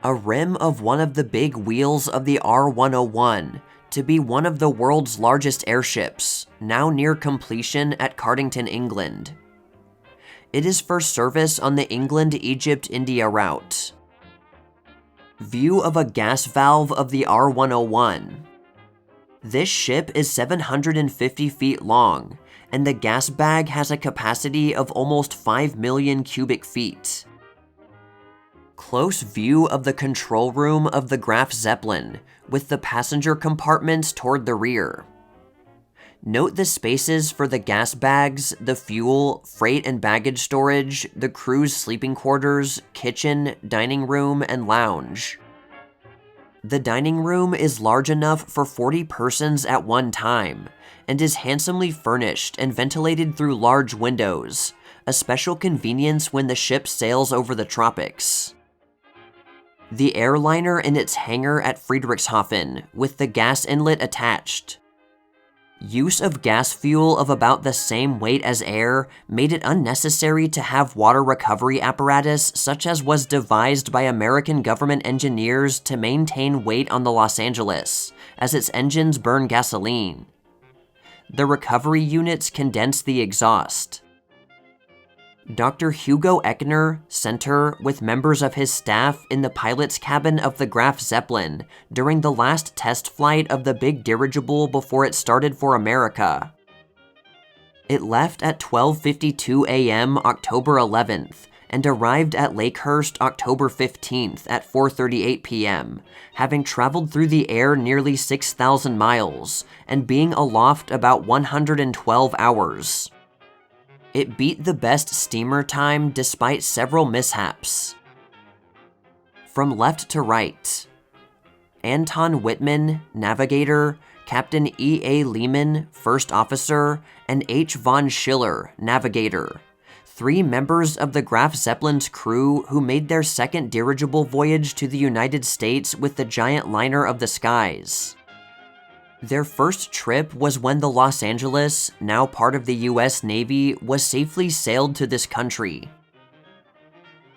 A rim of one of the big wheels of the R101, to be one of the world's largest airships, now near completion at Cardington, England. It is for service on the England-Egypt-India route. View of a gas valve of the R101. This ship is 750 feet long, and the gas bag has a capacity of almost 5 million cubic feet. Close view of the control room of the Graf Zeppelin, with the passenger compartments toward the rear. Note the spaces for the gas bags, the fuel, freight and baggage storage, the crew's sleeping quarters, kitchen, dining room, and lounge. The dining room is large enough for 40 persons at one time, and is handsomely furnished and ventilated through large windows, a special convenience when the ship sails over the tropics. The airliner in its hangar at Friedrichshafen, with the gas inlet attached. Use of gas fuel of about the same weight as air made it unnecessary to have water recovery apparatus such as was devised by American government engineers to maintain weight on the Los Angeles, as its engines burn gasoline. The recovery units condense the exhaust. Dr. Hugo Eckner, center with members of his staff in the pilot's cabin of the Graf Zeppelin during the last test flight of the big dirigible before it started for America. It left at 12:52 a.m. October 11th and arrived at Lakehurst October 15th at 4:38 p.m., having traveled through the air nearly 6,000 miles and being aloft about 112 hours. It beat the best steamer time despite several mishaps. From left to right. Anton Whitman, navigator, Captain E.A. Lehman, first officer, and H. von Schiller, navigator. 3 members of the Graf Zeppelin's crew who made their second dirigible voyage to the United States with the giant liner of the skies. Their first trip was when the Los Angeles, now part of the US Navy, was safely sailed to this country.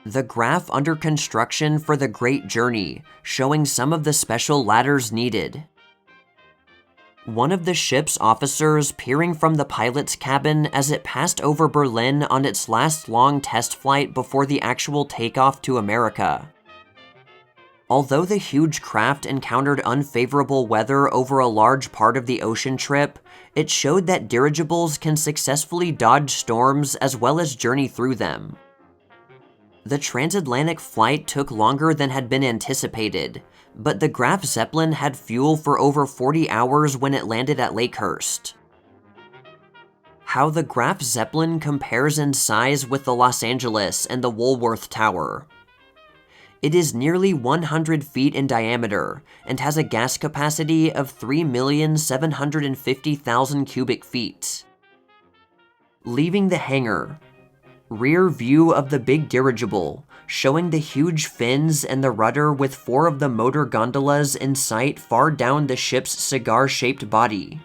The graph under construction for the Great Journey, showing some of the special ladders needed. One of the ship's officers peering from the pilot's cabin as it passed over Berlin on its last long test flight before the actual takeoff to America. Although the huge craft encountered unfavorable weather over a large part of the ocean trip, it showed that dirigibles can successfully dodge storms as well as journey through them. The transatlantic flight took longer than had been anticipated, but the Graf Zeppelin had fuel for over 40 hours when it landed at Lakehurst. How the Graf Zeppelin compares in size with the Los Angeles and the Woolworth Tower. It is nearly 100 feet in diameter and has a gas capacity of 3,750,000 cubic feet. Leaving the hangar. Rear view of the big dirigible, showing the huge fins and the rudder with 4 of the motor gondolas in sight far down the ship's cigar-shaped body.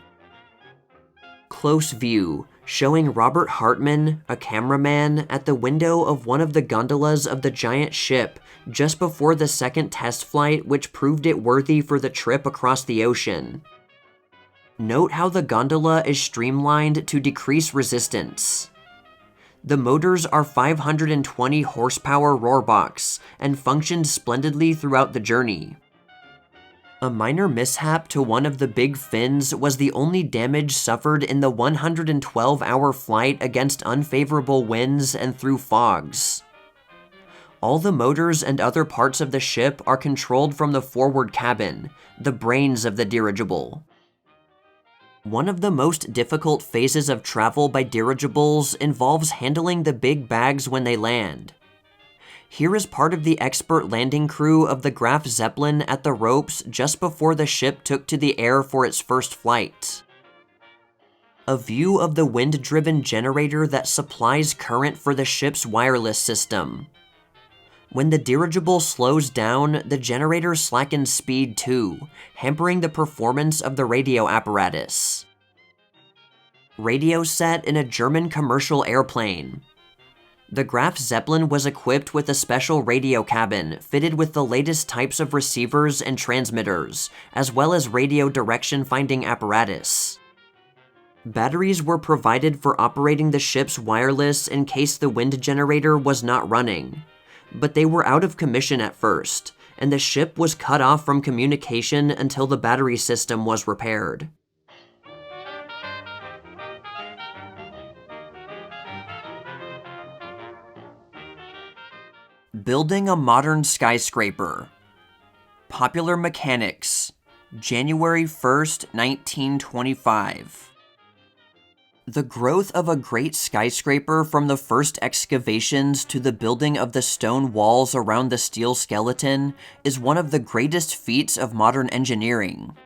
Close view, showing Robert Hartman, a cameraman, at the window of one of the gondolas of the giant ship just before the second test flight, which proved it worthy for the trip across the ocean. Note how the gondola is streamlined to decrease resistance. The motors are 520 horsepower Rohrbox and functioned splendidly throughout the journey. A minor mishap to one of the big fins was the only damage suffered in the 112-hour flight against unfavorable winds and through fogs. All the motors and other parts of the ship are controlled from the forward cabin, the brains of the dirigible. One of the most difficult phases of travel by dirigibles involves handling the big bags when they land. Here is part of the expert landing crew of the Graf Zeppelin at the ropes just before the ship took to the air for its first flight. A view of the wind-driven generator that supplies current for the ship's wireless system. When the dirigible slows down, the generator slackens speed too, hampering the performance of the radio apparatus. Radio set in a German commercial airplane. The Graf Zeppelin was equipped with a special radio cabin fitted with the latest types of receivers and transmitters, as well as radio direction-finding apparatus. Batteries were provided for operating the ship's wireless in case the wind generator was not running. But they were out of commission at first, and the ship was cut off from communication until the battery system was repaired. Building a modern skyscraper. Popular mechanics. January 1st, 1925. The growth of a great skyscraper from the first excavations to the building of the stone walls around the steel skeleton is one of the greatest feats of modern engineering.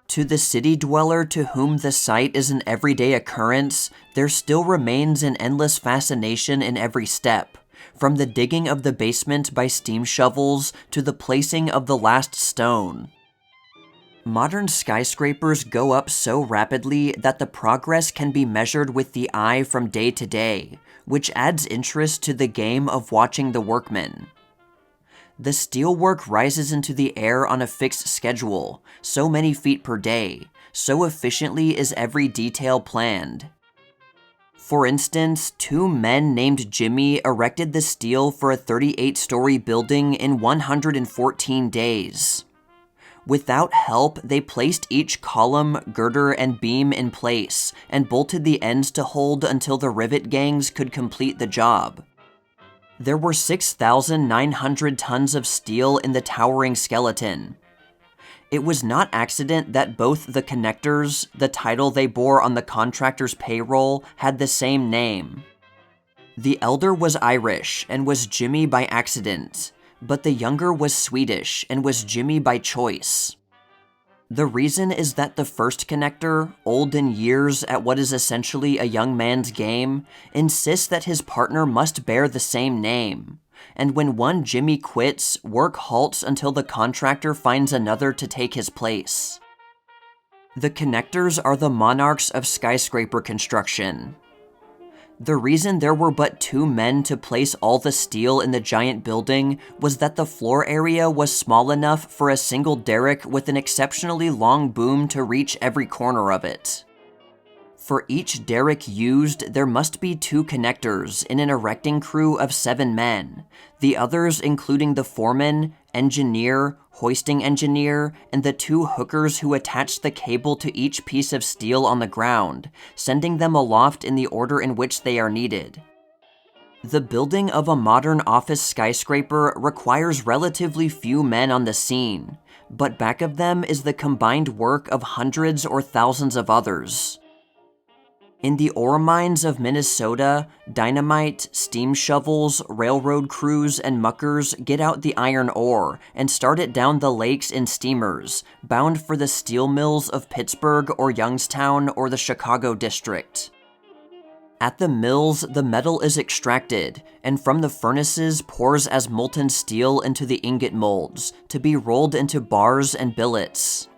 To the city dweller to whom the sight is an everyday occurrence, there still remains an endless fascination in every step, from the digging of the basement by steam shovels to the placing of the last stone. Modern skyscrapers go up so rapidly that the progress can be measured with the eye from day to day, which adds interest to the game of watching the workmen. The steelwork rises into the air on a fixed schedule, so many feet per day, so efficiently is every detail planned. For instance, 2 men named Jimmy erected the steel for a 38-story building in 114 days. Without help, they placed each column, girder, and beam in place, and bolted the ends to hold until the rivet gangs could complete the job. There were 6,900 tons of steel in the towering skeleton. It was not accident that both the connectors, the title they bore on the contractor's payroll, had the same name. The elder was Irish and was Jimmy by accident, but the younger was Swedish and was Jimmy by choice. The reason is that the first connector, old in years at what is essentially a young man's game, insists that his partner must bear the same name, and when one Jimmy quits, work halts until the contractor finds another to take his place. The connectors are the monarchs of skyscraper construction. The reason there were but 2 men to place all the steel in the giant building was that the floor area was small enough for a single derrick with an exceptionally long boom to reach every corner of it. For each derrick used, there must be 2 connectors in an erecting crew of 7 men, the others including the foreman, engineer, hoisting engineer, and the 2 hookers who attached the cable to each piece of steel on the ground, sending them aloft in the order in which they are needed. The building of a modern office skyscraper requires relatively few men on the scene, but back of them is the combined work of hundreds or thousands of others. In the ore mines of Minnesota, dynamite, steam shovels, railroad crews, and muckers get out the iron ore and start it down the lakes in steamers, bound for the steel mills of Pittsburgh or Youngstown or the Chicago district. At the mills, the metal is extracted, and from the furnaces pours as molten steel into the ingot molds, to be rolled into bars and billets.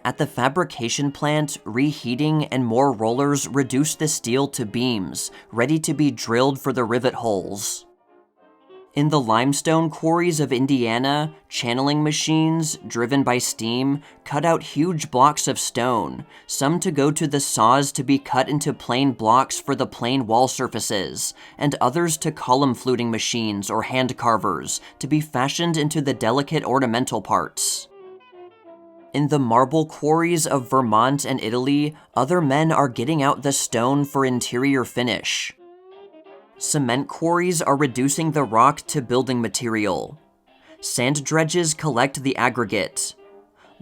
At the fabrication plant, reheating and more rollers reduce the steel to beams, ready to be drilled for the rivet holes. In the limestone quarries of Indiana, channeling machines, driven by steam, cut out huge blocks of stone, some to go to the saws to be cut into plain blocks for the plain wall surfaces, and others to column fluting machines or hand carvers to be fashioned into the delicate ornamental parts. In the marble quarries of Vermont and Italy, other men are getting out the stone for interior finish. Cement quarries are reducing the rock to building material. Sand dredges collect the aggregate.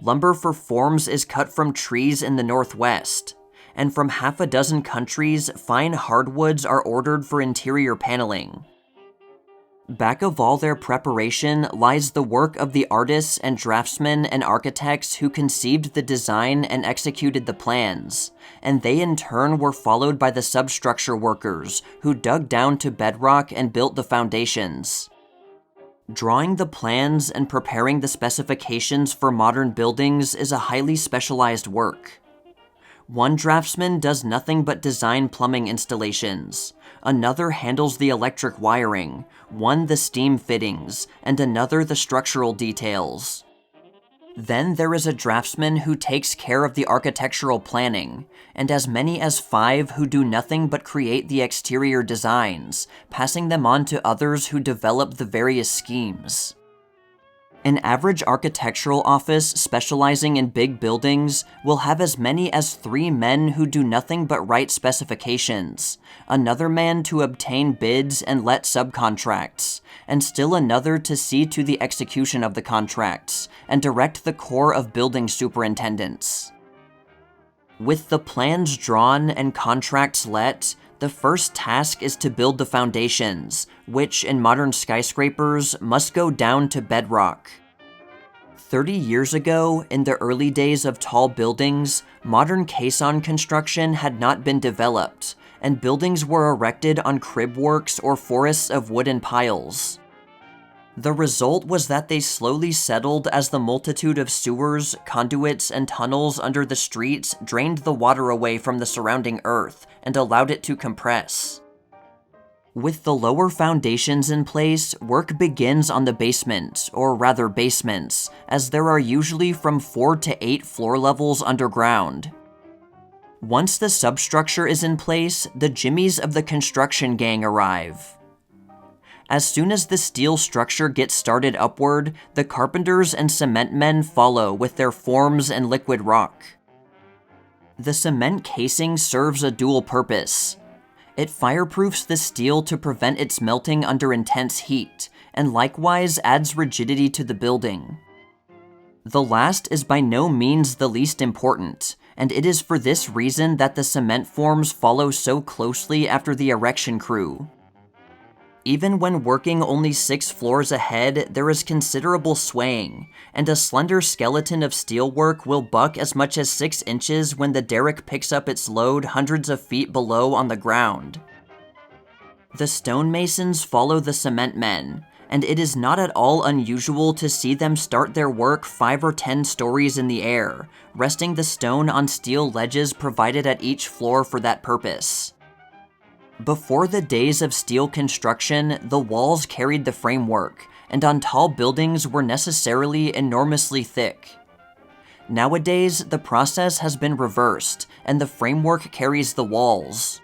Lumber for forms is cut from trees in the Northwest. And from half a dozen countries, fine hardwoods are ordered for interior paneling. Back of all their preparation lies the work of the artists and draftsmen and architects who conceived the design and executed the plans, and they in turn were followed by the substructure workers who dug down to bedrock and built the foundations. Drawing the plans and preparing the specifications for modern buildings is a highly specialized work. One draftsman does nothing but design plumbing installations. Another handles the electric wiring, one the steam fittings, and another the structural details. Then there is a draftsman who takes care of the architectural planning, and as many as 5 who do nothing but create the exterior designs, passing them on to others who develop the various schemes. An average architectural office specializing in big buildings will have as many as 3 men who do nothing but write specifications, another man to obtain bids and let subcontracts, and still another to see to the execution of the contracts, and direct the corps of building superintendents. With the plans drawn and contracts let, the first task is to build the foundations, which in modern skyscrapers must go down to bedrock. 30 years ago, in the early days of tall buildings, modern caisson construction had not been developed, and buildings were erected on crib works or forests of wooden piles. The result was that they slowly settled as the multitude of sewers, conduits, and tunnels under the streets drained the water away from the surrounding earth and allowed it to compress. With the lower foundations in place, work begins on the basement, or rather basements, as there are usually from 4 to 8 floor levels underground. Once the substructure is in place, the jimmies of the construction gang arrive. As soon as the steel structure gets started upward, the carpenters and cement men follow with their forms and liquid rock. The cement casing serves a dual purpose. It fireproofs the steel to prevent its melting under intense heat, and likewise adds rigidity to the building. The last is by no means the least important, and it is for this reason that the cement forms follow so closely after the erection crew. Even when working only 6 floors ahead, there is considerable swaying, and a slender skeleton of steelwork will buck as much as 6 inches when the derrick picks up its load hundreds of feet below on the ground. The stonemasons follow the cement men, and it is not at all unusual to see them start their work 5 or 10 stories in the air, resting the stone on steel ledges provided at each floor for that purpose. Before the days of steel construction, the walls carried the framework, and on tall buildings were necessarily enormously thick. Nowadays, the process has been reversed, and the framework carries the walls.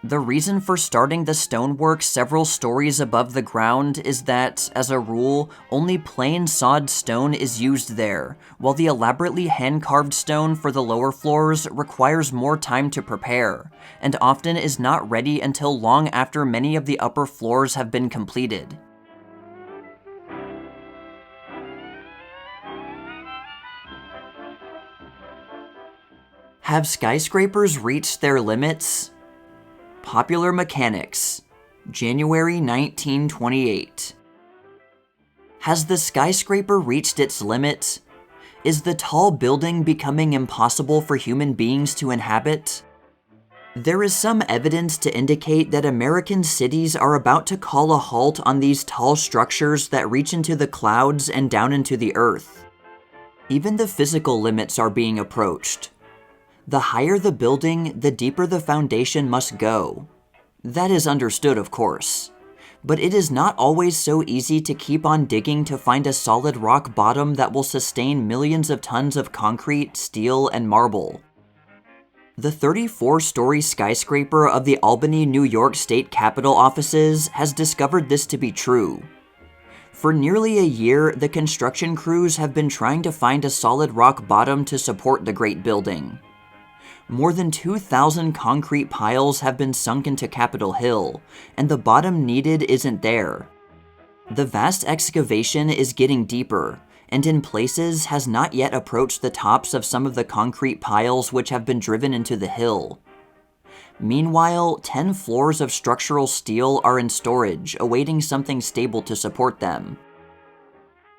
The reason for starting the stonework several stories above the ground is that, as a rule, only plain sawed stone is used there, while the elaborately hand-carved stone for the lower floors requires more time to prepare, and often is not ready until long after many of the upper floors have been completed. Have skyscrapers reached their limits? Popular Mechanics, January 1928. Has the skyscraper reached its limit? Is the tall building becoming impossible for human beings to inhabit? There is some evidence to indicate that American cities are about to call a halt on these tall structures that reach into the clouds and down into the earth. Even the physical limits are being approached. The higher the building, the deeper the foundation must go. That is understood, of course. But it is not always so easy to keep on digging to find a solid rock bottom that will sustain millions of tons of concrete, steel, and marble. The 34-story skyscraper of the Albany, New York State Capitol offices has discovered this to be true. For nearly a year, the construction crews have been trying to find a solid rock bottom to support the great building. More than 2,000 concrete piles have been sunk into Capitol Hill, and the bottom needed isn't there. The vast excavation is getting deeper, and in places has not yet approached the tops of some of the concrete piles which have been driven into the hill. Meanwhile, 10 floors of structural steel are in storage, awaiting something stable to support them.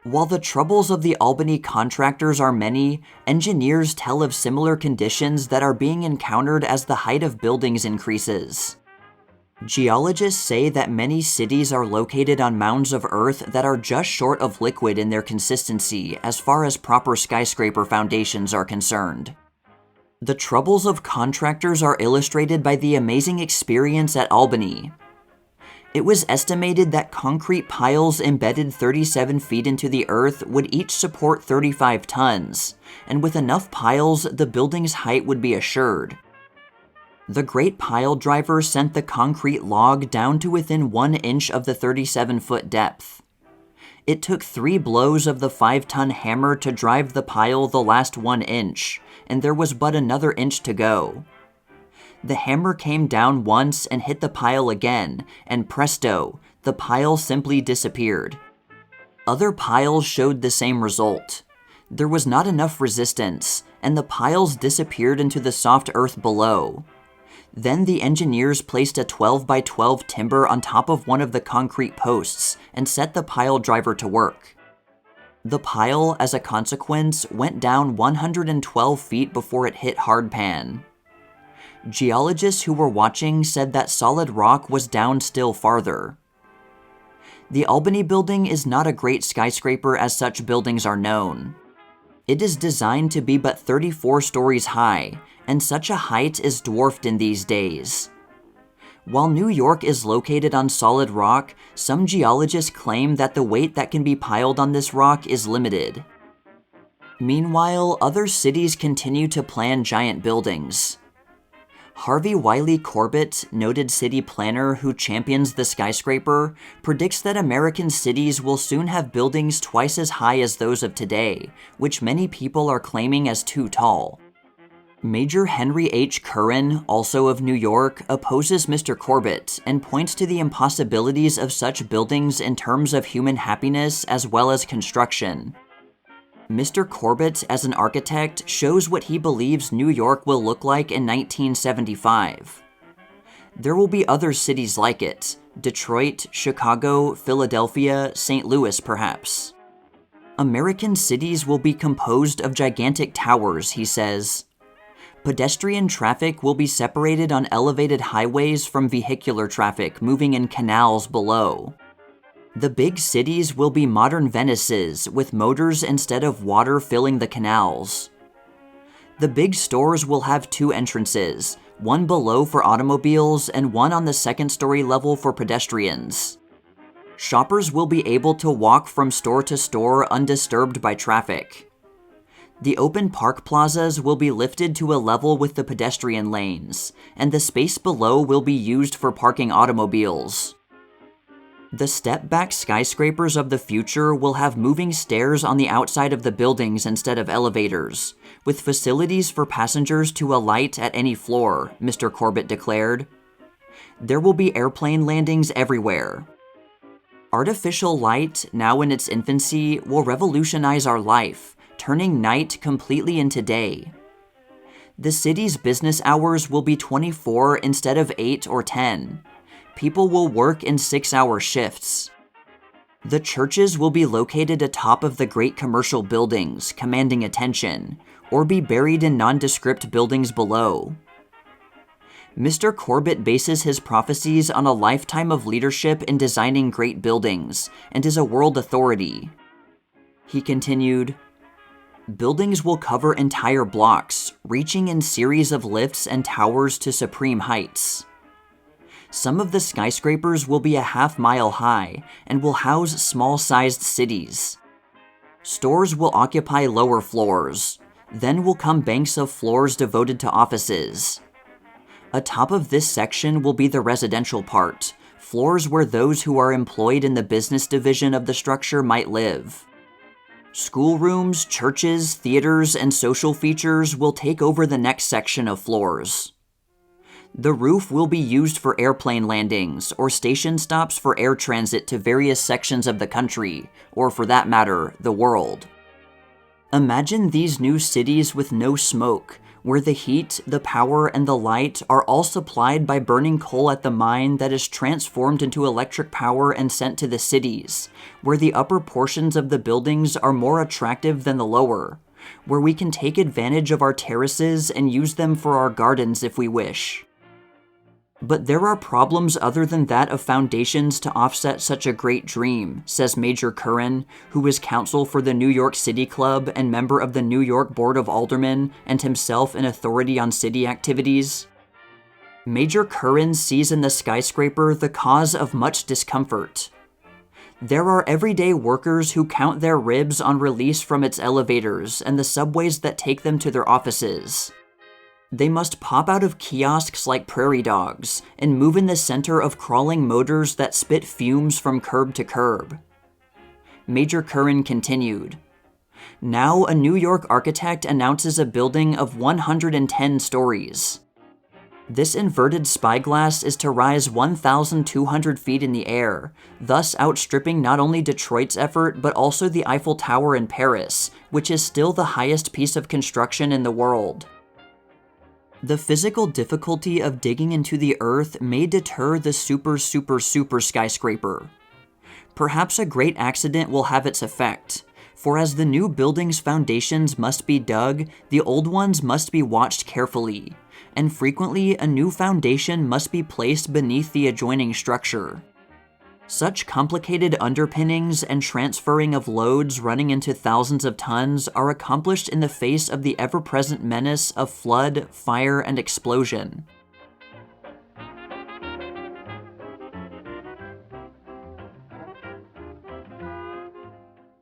While the troubles of the Albany contractors are many, engineers tell of similar conditions that are being encountered as the height of buildings increases. Geologists say that many cities are located on mounds of earth that are just short of liquid in their consistency as far as proper skyscraper foundations are concerned. The troubles of contractors are illustrated by the amazing experience at Albany. It was estimated that concrete piles embedded 37 feet into the earth would each support 35 tons, and with enough piles, the building's height would be assured. The great pile driver sent the concrete log down to within 1 inch of the 37-foot depth. It took 3 blows of the 5-ton hammer to drive the pile the last 1 inch, and there was but another inch to go. The hammer came down once and hit the pile again, and presto, the pile simply disappeared. Other piles showed the same result. There was not enough resistance, and the piles disappeared into the soft earth below. Then the engineers placed a 12 by 12 timber on top of one of the concrete posts and set the pile driver to work. The pile, as a consequence, went down 112 feet before it hit hardpan. Geologists who were watching said that solid rock was down still farther. The Albany building is not a great skyscraper as such buildings are known. It is designed to be but 34 stories high, and such a height is dwarfed in these days. While New York is located on solid rock, some geologists claim that the weight that can be piled on this rock is limited. Meanwhile, other cities continue to plan giant buildings. Harvey Wiley Corbett, noted city planner who champions the skyscraper, predicts that American cities will soon have buildings twice as high as those of today, which many people are claiming as too tall. Major Henry H. Curran, also of New York, opposes Mr. Corbett and points to the impossibilities of such buildings in terms of human happiness as well as construction. Mr. Corbett, as an architect, shows what he believes New York will look like in 1975. There will be other cities like it: Detroit, Chicago, Philadelphia, St. Louis, perhaps. American cities will be composed of gigantic towers, he says. Pedestrian traffic will be separated on elevated highways from vehicular traffic moving in canals below. The big cities will be modern Venices with motors instead of water filling the canals. The big stores will have 2 entrances, one below for automobiles and one on the second-story level for pedestrians. Shoppers will be able to walk from store to store undisturbed by traffic. The open park plazas will be lifted to a level with the pedestrian lanes, and the space below will be used for parking automobiles. The step-back skyscrapers of the future will have moving stairs on the outside of the buildings instead of elevators, with facilities for passengers to alight at any floor, Mr. Corbett declared. There will be airplane landings everywhere. Artificial light, now in its infancy, will revolutionize our life, turning night completely into day. The city's business hours will be 24 instead of 8 or 10. People will work in 6-hour shifts. The churches will be located atop of the great commercial buildings, commanding attention, or be buried in nondescript buildings below. Mr. Corbett bases his prophecies on a lifetime of leadership in designing great buildings, and is a world authority. He continued, "Buildings will cover entire blocks, reaching in series of lifts and towers to supreme heights. Some of the skyscrapers will be a half-mile high and will house small-sized cities. Stores will occupy lower floors. Then will come banks of floors devoted to offices. Atop of this section will be the residential part, floors where those who are employed in the business division of the structure might live. Schoolrooms, churches, theaters, and social features will take over the next section of floors. The roof will be used for airplane landings or station stops for air transit to various sections of the country, or for that matter, the world. Imagine these new cities with no smoke, where the heat, the power, and the light are all supplied by burning coal at the mine that is transformed into electric power and sent to the cities, where the upper portions of the buildings are more attractive than the lower, where we can take advantage of our terraces and use them for our gardens if we wish. But there are problems other than that of foundations to offset such a great dream, says Major Curran, who is counsel for the New York City Club and member of the New York Board of Aldermen and himself an authority on city activities. Major Curran sees in the skyscraper the cause of much discomfort. There are everyday workers who count their ribs on release from its elevators and the subways that take them to their offices. They must pop out of kiosks like prairie dogs and move in the center of crawling motors that spit fumes from curb to curb. Major Curran continued, "Now a New York architect announces a building of 110 stories. This inverted spyglass is to rise 1,200 feet in the air, thus outstripping not only Detroit's effort but also the Eiffel Tower in Paris, which is still the highest piece of construction in the world. The physical difficulty of digging into the earth may deter the super skyscraper. Perhaps a great accident will have its effect, for as the new building's foundations must be dug, the old ones must be watched carefully, and frequently a new foundation must be placed beneath the adjoining structure. Such complicated underpinnings and transferring of loads running into thousands of tons are accomplished in the face of the ever-present menace of flood, fire, and explosion.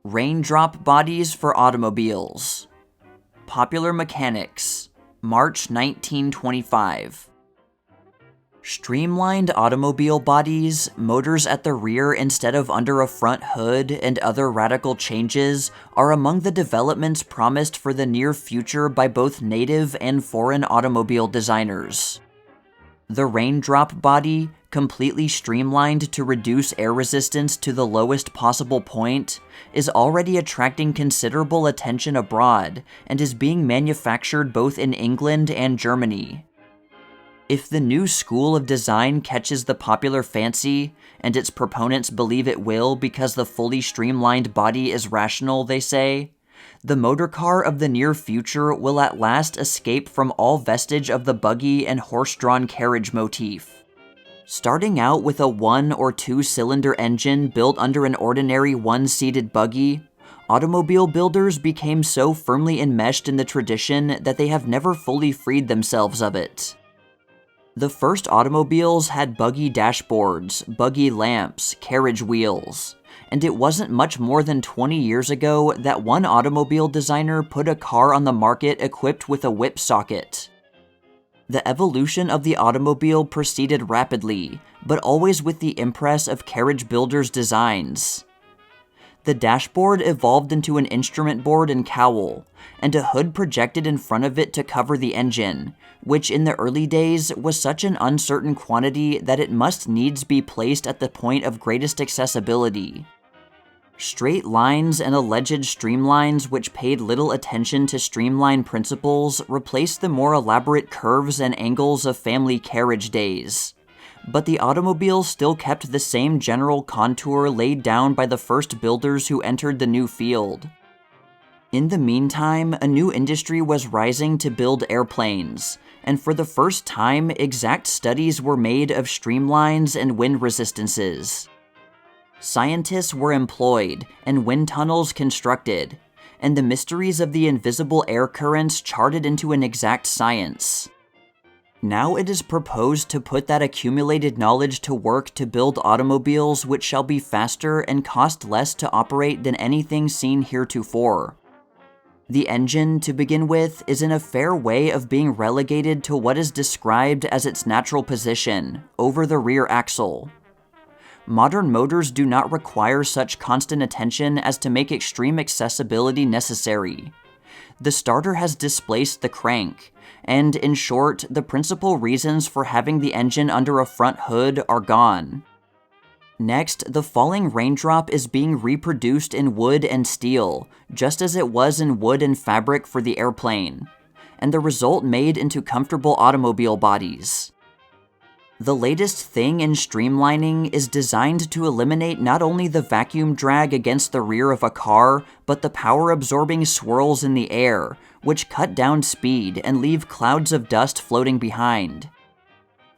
Raindrop bodies for automobiles. Popular Mechanics, March 1925. Streamlined automobile bodies, motors at the rear instead of under a front hood, and other radical changes are among the developments promised for the near future by both native and foreign automobile designers. The raindrop body, completely streamlined to reduce air resistance to the lowest possible point, is already attracting considerable attention abroad and is being manufactured both in England and Germany. If the new school of design catches the popular fancy, and its proponents believe it will because the fully streamlined body is rational, they say, the motorcar of the near future will at last escape from all vestige of the buggy and horse-drawn carriage motif. Starting out with a 1 or 2 cylinder engine built under an ordinary one-seated buggy, automobile builders became so firmly enmeshed in the tradition that they have never fully freed themselves of it. The first automobiles had buggy dashboards, buggy lamps, carriage wheels, and it wasn't much more than 20 years ago that one automobile designer put a car on the market equipped with a whip socket. The evolution of the automobile proceeded rapidly, but always with the impress of carriage builders' designs. The dashboard evolved into an instrument board and cowl, and a hood projected in front of it to cover the engine, which in the early days was such an uncertain quantity that it must needs be placed at the point of greatest accessibility. Straight lines and alleged streamlines which paid little attention to streamline principles replaced the more elaborate curves and angles of family carriage days. But the automobile still kept the same general contour laid down by the first builders who entered the new field. In the meantime, a new industry was rising to build airplanes, and for the first time, exact studies were made of streamlines and wind resistances. Scientists were employed, and wind tunnels constructed, and the mysteries of the invisible air currents charted into an exact science. Now it is proposed to put that accumulated knowledge to work to build automobiles which shall be faster and cost less to operate than anything seen heretofore. The engine, to begin with, is in a fair way of being relegated to what is described as its natural position, over the rear axle. Modern motors do not require such constant attention as to make extreme accessibility necessary. The starter has displaced the crank, and in short, the principal reasons for having the engine under a front hood are gone. Next, the falling raindrop is being reproduced in wood and steel, just as it was in wood and fabric for the airplane, and the result made into comfortable automobile bodies. The latest thing in streamlining is designed to eliminate not only the vacuum drag against the rear of a car, but the power-absorbing swirls in the air, which cut down speed and leave clouds of dust floating behind.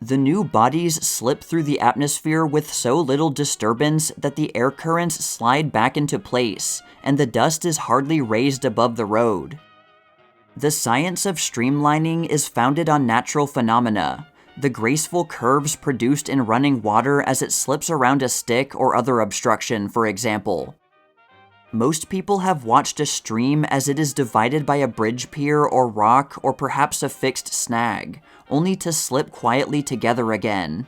The new bodies slip through the atmosphere with so little disturbance that the air currents slide back into place, and the dust is hardly raised above the road. The science of streamlining is founded on natural phenomena, the graceful curves produced in running water as it slips around a stick or other obstruction, for example. Most people have watched a stream as it is divided by a bridge pier or rock or perhaps a fixed snag, only to slip quietly together again.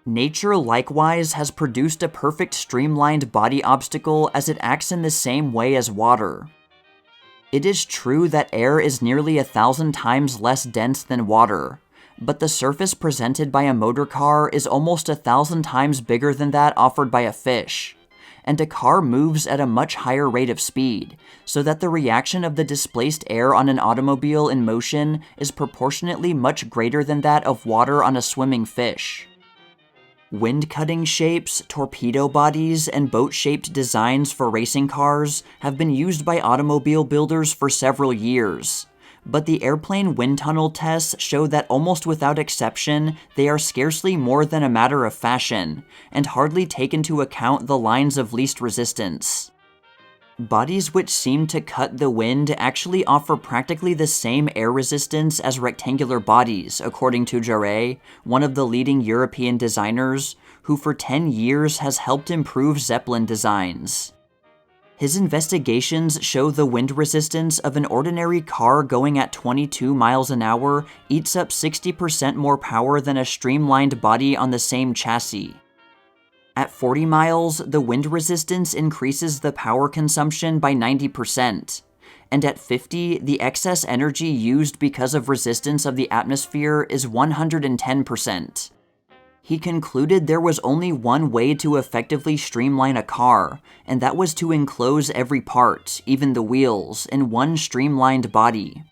Nature likewise has produced a perfect streamlined body obstacle as it acts in the same way as water. It is true that air is nearly 1,000 times less dense than water, but the surface presented by a motor car is almost 1,000 times bigger than that offered by a fish, and a car moves at a much higher rate of speed, so that the reaction of the displaced air on an automobile in motion is proportionately much greater than that of water on a swimming fish. Wind-cutting shapes, torpedo bodies, and boat-shaped designs for racing cars have been used by automobile builders for several years, but the airplane wind tunnel tests show that almost without exception, they are scarcely more than a matter of fashion, and hardly take into account the lines of least resistance. Bodies which seem to cut the wind actually offer practically the same air resistance as rectangular bodies, according to Charing, one of the leading European designers, who for 10 years has helped improve Zeppelin designs. His investigations show the wind resistance of an ordinary car going at 22 miles an hour eats up 60% more power than a streamlined body on the same chassis. At 40 miles, the wind resistance increases the power consumption by 90%, and at 50, the excess energy used because of resistance of the atmosphere is 110%. He concluded there was only one way to effectively streamline a car, and that was to enclose every part, even the wheels, in one streamlined body.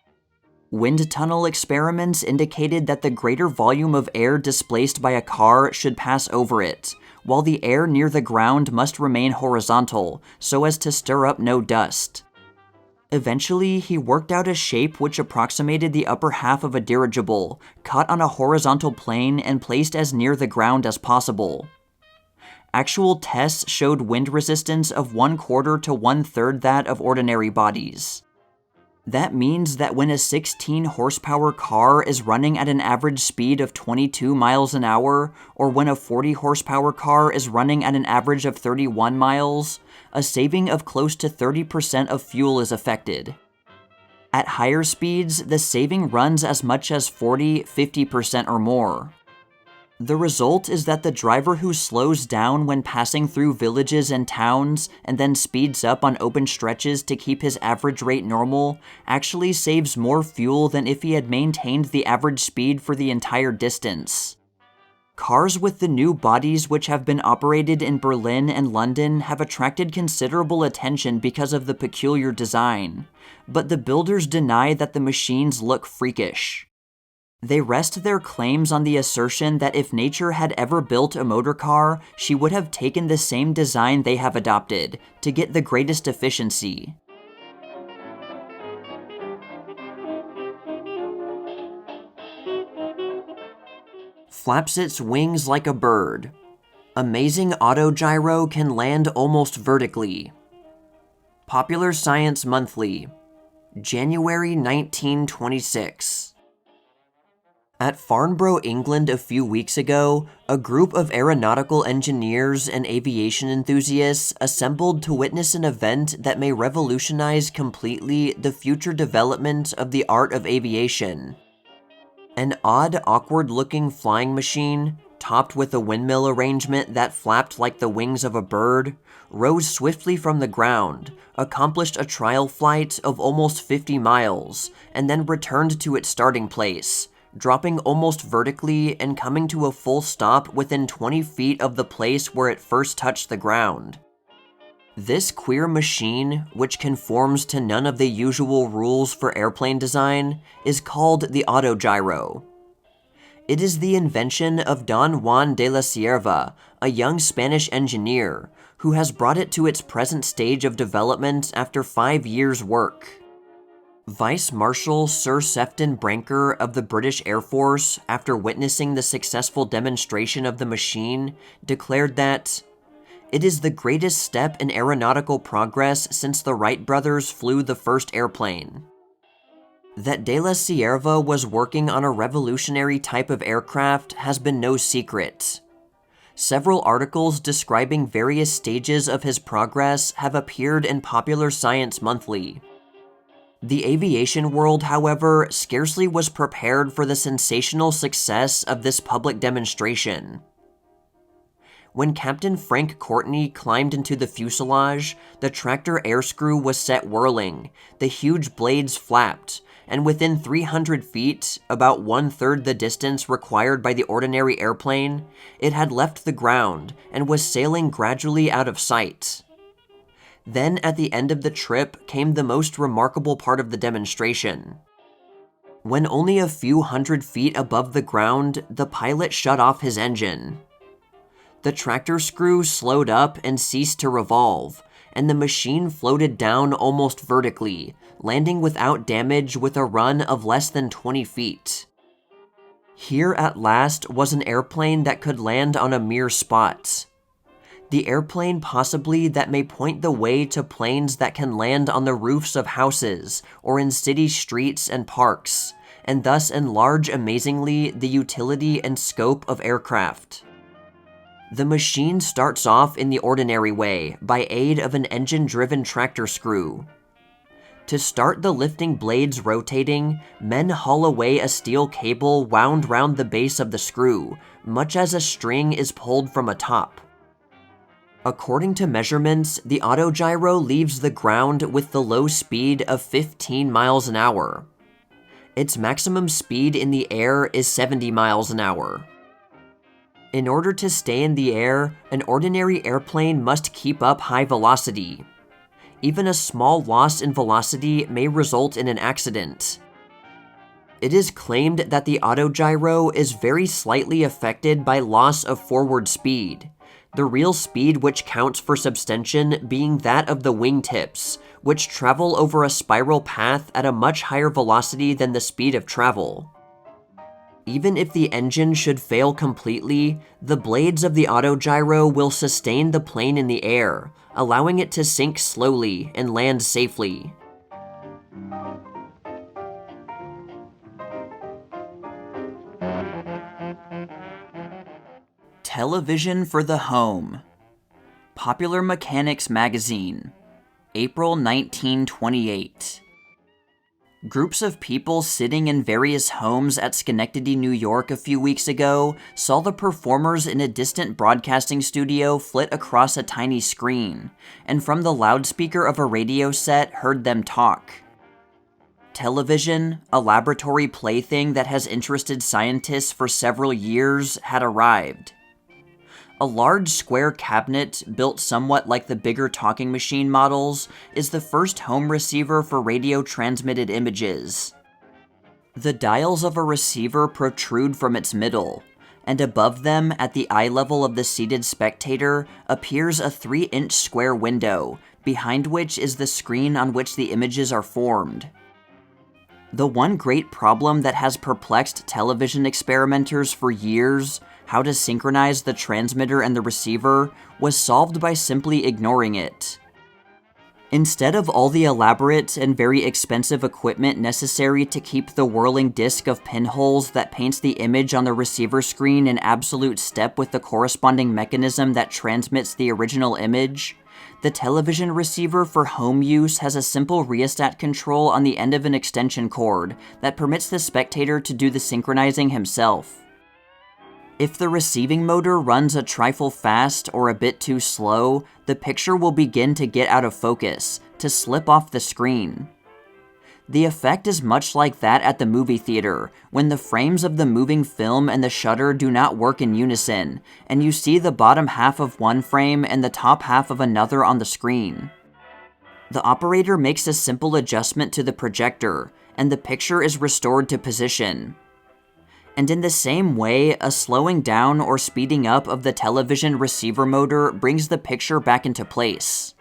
Wind tunnel experiments indicated that the greater volume of air displaced by a car should pass over it, while the air near the ground must remain horizontal, so as to stir up no dust. Eventually, he worked out a shape which approximated the upper half of a dirigible, cut on a horizontal plane and placed as near the ground as possible. Actual tests showed wind resistance of 1/4 to 1/3 that of ordinary bodies. That means that when a 16 horsepower car is running at an average speed of 22 miles an hour, or when a 40 horsepower car is running at an average of 31 miles, a saving of close to 30% of fuel is affected. At higher speeds, the saving runs as much as 40–50% or more. The result is that the driver who slows down when passing through villages and towns and then speeds up on open stretches to keep his average rate normal actually saves more fuel than if he had maintained the average speed for the entire distance. Cars with the new bodies which have been operated in Berlin and London have attracted considerable attention because of the peculiar design, but the builders deny that the machines look freakish. They rest their claims on the assertion that if nature had ever built a motor car, she would have taken the same design they have adopted, to get the greatest efficiency. Flaps its wings like a bird. Amazing Autogyro can land almost vertically. Popular Science Monthly, January 1926. At Farnborough, England a few weeks ago, a group of aeronautical engineers and aviation enthusiasts assembled to witness an event that may revolutionize completely the future development of the art of aviation. An odd, awkward-looking flying machine, topped with a windmill arrangement that flapped like the wings of a bird, rose swiftly from the ground, accomplished a trial flight of almost 50 miles, and then returned to its starting place, dropping almost vertically and coming to a full stop within 20 feet of the place where it first touched the ground. This queer machine, which conforms to none of the usual rules for airplane design, is called the Autogyro. It is the invention of Don Juan de la Cierva, a young Spanish engineer, who has brought it to its present stage of development after 5 years' work. Vice Marshal Sir Sefton Branker of the British Air Force, after witnessing the successful demonstration of the machine, declared that, "It is the greatest step in aeronautical progress since the Wright brothers flew the first airplane." That de la Cierva was working on a revolutionary type of aircraft has been no secret. Several articles describing various stages of his progress have appeared in Popular Science Monthly. The aviation world, however, scarcely was prepared for the sensational success of this public demonstration. When Captain Frank Courtney climbed into the fuselage, the tractor air screw was set whirling, the huge blades flapped, and within 300 feet, about 1/3 the distance required by the ordinary airplane, it had left the ground and was sailing gradually out of sight. Then, at the end of the trip, came the most remarkable part of the demonstration. When only a few hundred feet above the ground, the pilot shut off his engine. The tractor screw slowed up and ceased to revolve, and the machine floated down almost vertically, landing without damage with a run of less than 20 feet. Here at last was an airplane that could land on a mere spot. The airplane possibly that may point the way to planes that can land on the roofs of houses or in city streets and parks, and thus enlarge amazingly the utility and scope of aircraft. The machine starts off in the ordinary way, by aid of an engine-driven tractor screw. To start the lifting blades rotating, men haul away a steel cable wound round the base of the screw, much as a string is pulled from a top. According to measurements, the Autogyro leaves the ground with the low speed of 15 miles an hour. Its maximum speed in the air is 70 miles an hour. In order to stay in the air, an ordinary airplane must keep up high velocity. Even a small loss in velocity may result in an accident. It is claimed that the Autogyro is very slightly affected by loss of forward speed, the real speed which counts for substension being that of the wingtips, which travel over a spiral path at a much higher velocity than the speed of travel. Even if the engine should fail completely, the blades of the autogyro will sustain the plane in the air, allowing it to sink slowly and land safely. Television for the home. Popular Mechanics Magazine, April 1928. Groups of people sitting in various homes at Schenectady, New York a few weeks ago saw the performers in a distant broadcasting studio flit across a tiny screen, and from the loudspeaker of a radio set heard them talk. Television, a laboratory plaything that has interested scientists for several years, had arrived. A large square cabinet, built somewhat like the bigger talking machine models, is the first home receiver for radio-transmitted images. The dials of a receiver protrude from its middle, and above them, at the eye level of the seated spectator, appears a 3-inch square window, behind which is the screen on which the images are formed. The one great problem that has perplexed television experimenters for years, how to synchronize the transmitter and the receiver, was solved by simply ignoring it. Instead of all the elaborate and very expensive equipment necessary to keep the whirling disc of pinholes that paints the image on the receiver screen in absolute step with the corresponding mechanism that transmits the original image, the television receiver for home use has a simple rheostat control on the end of an extension cord that permits the spectator to do the synchronizing himself. If the receiving motor runs a trifle fast or a bit too slow, the picture will begin to get out of focus, to slip off the screen. The effect is much like that at the movie theater, when the frames of the moving film and the shutter do not work in unison, and you see the bottom half of one frame and the top half of another on the screen. The operator makes a simple adjustment to the projector, and the picture is restored to position. And in the same way, a slowing down or speeding up of the television receiver motor brings the picture back into place.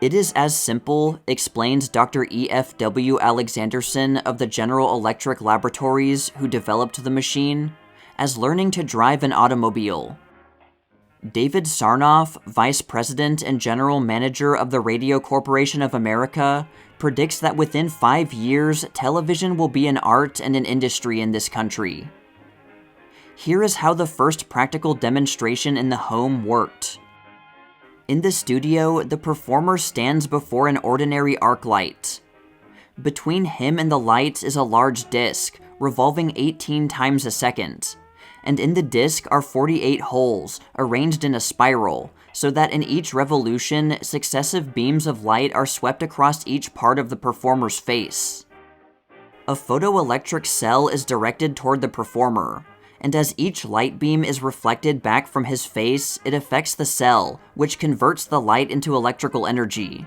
It is as simple, explains Dr. E.F.W. Alexanderson of the General Electric Laboratories, who developed the machine, as learning to drive an automobile. David Sarnoff, Vice President and General Manager of the Radio Corporation of America, predicts that within 5 years, television will be an art and an industry in this country. Here is how the first practical demonstration in the home worked. In the studio, the performer stands before an ordinary arc light. Between him and the light is a large disc, revolving 18 times a second, and in the disc are 48 holes, arranged in a spiral, so that in each revolution, successive beams of light are swept across each part of the performer's face. A photoelectric cell is directed toward the performer, and as each light beam is reflected back from his face, it affects the cell, which converts the light into electrical energy.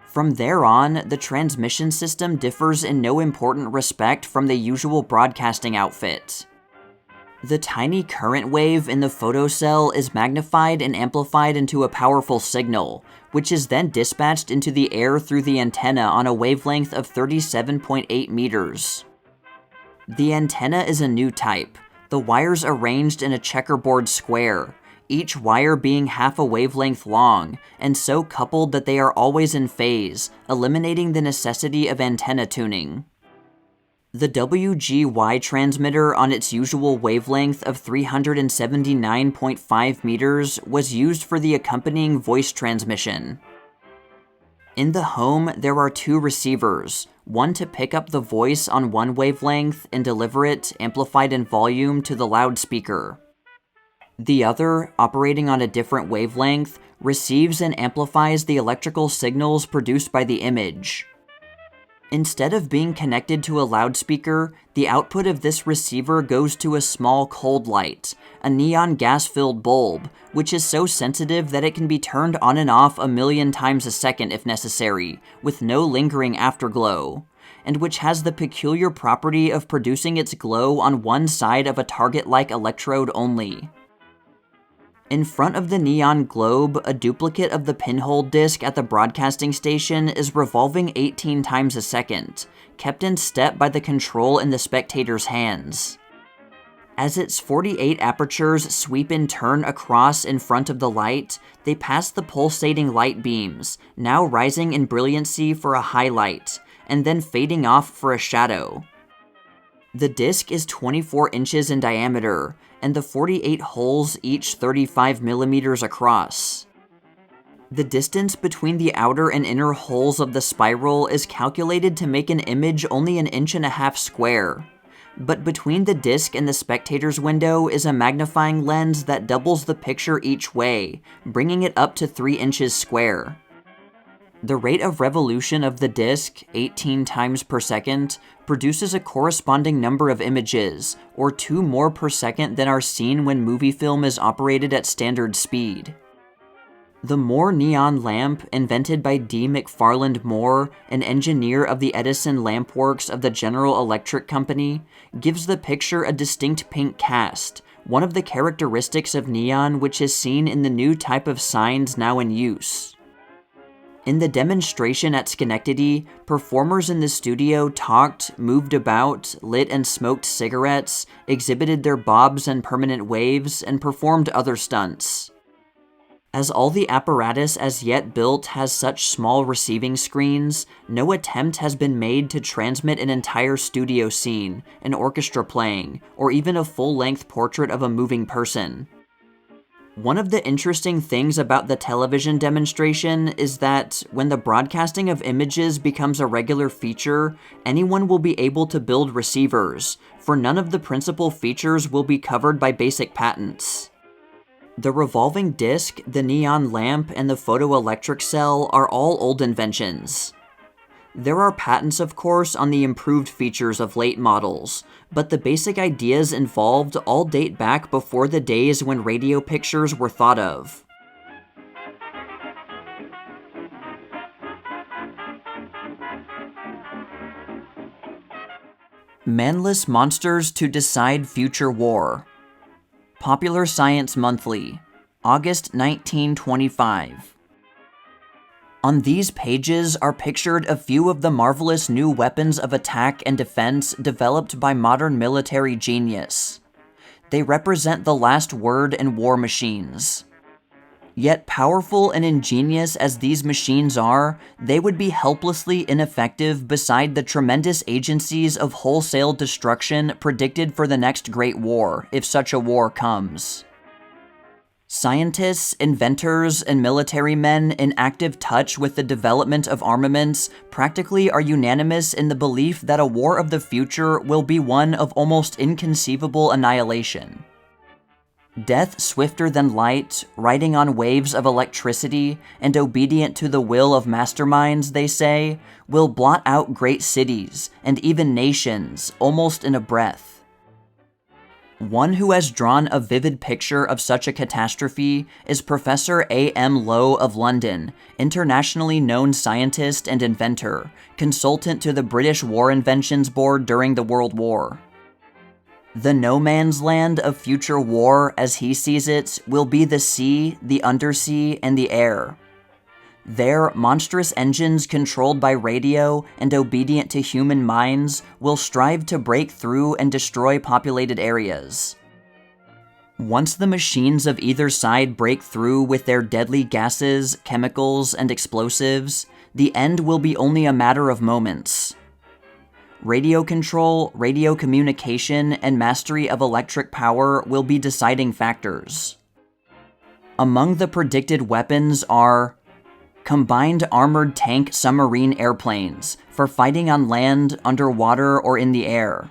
From there on, the transmission system differs in no important respect from the usual broadcasting outfit. The tiny current wave in the photocell is magnified and amplified into a powerful signal, which is then dispatched into the air through the antenna on a wavelength of 37.8 meters. The antenna is a new type, the wires arranged in a checkerboard square, each wire being half a wavelength long, and so coupled that they are always in phase, eliminating the necessity of antenna tuning. The WGY transmitter on its usual wavelength of 379.5 meters was used for the accompanying voice transmission. In the home, there are 2 receivers, one to pick up the voice on one wavelength and deliver it, amplified in volume, to the loudspeaker. The other, operating on a different wavelength, receives and amplifies the electrical signals produced by the image. Instead of being connected to a loudspeaker, the output of this receiver goes to a small cold light, a neon gas-filled bulb, which is so sensitive that it can be turned on and off 1,000,000 times a second if necessary, with no lingering afterglow, and which has the peculiar property of producing its glow on one side of a target-like electrode only. In front of the neon globe, a duplicate of the pinhole disk at the broadcasting station is revolving 18 times a second, kept in step by the control in the spectator's hands. As its 48 apertures sweep in turn across in front of the light, they pass the pulsating light beams, now rising in brilliancy for a highlight, and then fading off for a shadow. The disc is 24 inches in diameter, and the 48 holes each 35 millimeters across. The distance between the outer and inner holes of the spiral is calculated to make an image only 1.5 inches square. But between the disc and the spectator's window is a magnifying lens that doubles the picture each way, bringing it up to 3 inches square. The rate of revolution of the disc, 18 times per second, produces a corresponding number of images, or 2 more per second than are seen when movie film is operated at standard speed. The Moore neon lamp, invented by D. McFarland Moore, an engineer of the Edison Lamp Works of the General Electric Company, gives the picture a distinct pink cast, one of the characteristics of neon which is seen in the new type of signs now in use. In the demonstration at Schenectady, performers in the studio talked, moved about, lit and smoked cigarettes, exhibited their bobs and permanent waves, and performed other stunts. As all the apparatus as yet built has such small receiving screens, no attempt has been made to transmit an entire studio scene, an orchestra playing, or even a full-length portrait of a moving person. One of the interesting things about the television demonstration is that when the broadcasting of images becomes a regular feature, anyone will be able to build receivers, for none of the principal features will be covered by basic patents. The revolving disc, the neon lamp, and the photoelectric cell are all old inventions. There are patents, of course, on the improved features of late models, but the basic ideas involved all date back before the days when radio pictures were thought of. Manless Monsters to Decide Future War. Popular Science Monthly, August 1925. On these pages are pictured a few of the marvelous new weapons of attack and defense developed by modern military genius. They represent the last word in war machines. Yet powerful and ingenious as these machines are, they would be helplessly ineffective beside the tremendous agencies of wholesale destruction predicted for the next great war, if such a war comes. Scientists, inventors, and military men in active touch with the development of armaments practically are unanimous in the belief that a war of the future will be one of almost inconceivable annihilation. Death swifter than light, riding on waves of electricity, and obedient to the will of masterminds, they say, will blot out great cities, and even nations, almost in a breath. One who has drawn a vivid picture of such a catastrophe is Professor A.M. Lowe of London, internationally known scientist and inventor, consultant to the British War Inventions Board during the World War. The no man's land of future war, as he sees it, will be the sea, the undersea, and the air. There, monstrous engines controlled by radio and obedient to human minds will strive to break through and destroy populated areas. Once the machines of either side break through with their deadly gases, chemicals, and explosives, the end will be only a matter of moments. Radio control, radio communication, and mastery of electric power will be deciding factors. Among the predicted weapons are combined armored tank submarine airplanes for fighting on land, underwater, or in the air.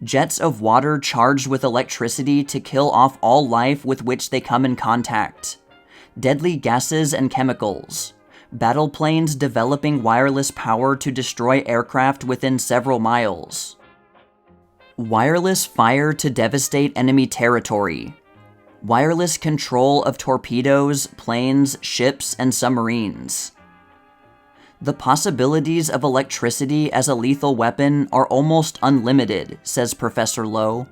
Jets of water charged with electricity to kill off all life with which they come in contact. Deadly gases and chemicals. Battle planes developing wireless power to destroy aircraft within several miles. Wireless fire to devastate enemy territory. Wireless control of torpedoes, planes, ships, and submarines. The possibilities of electricity as a lethal weapon are almost unlimited, says Professor Lowe.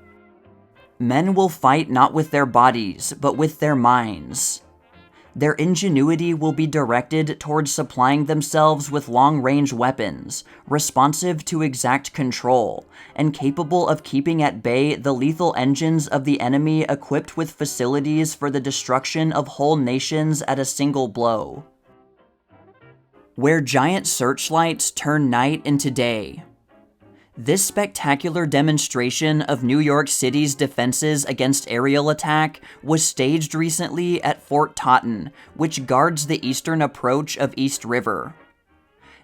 Men will fight not with their bodies, but with their minds. Their ingenuity will be directed towards supplying themselves with long-range weapons, responsive to exact control, and capable of keeping at bay the lethal engines of the enemy equipped with facilities for the destruction of whole nations at a single blow. Where giant searchlights turn night into day. This spectacular demonstration of New York City's defenses against aerial attack was staged recently at Fort Totten, which guards the eastern approach of East River.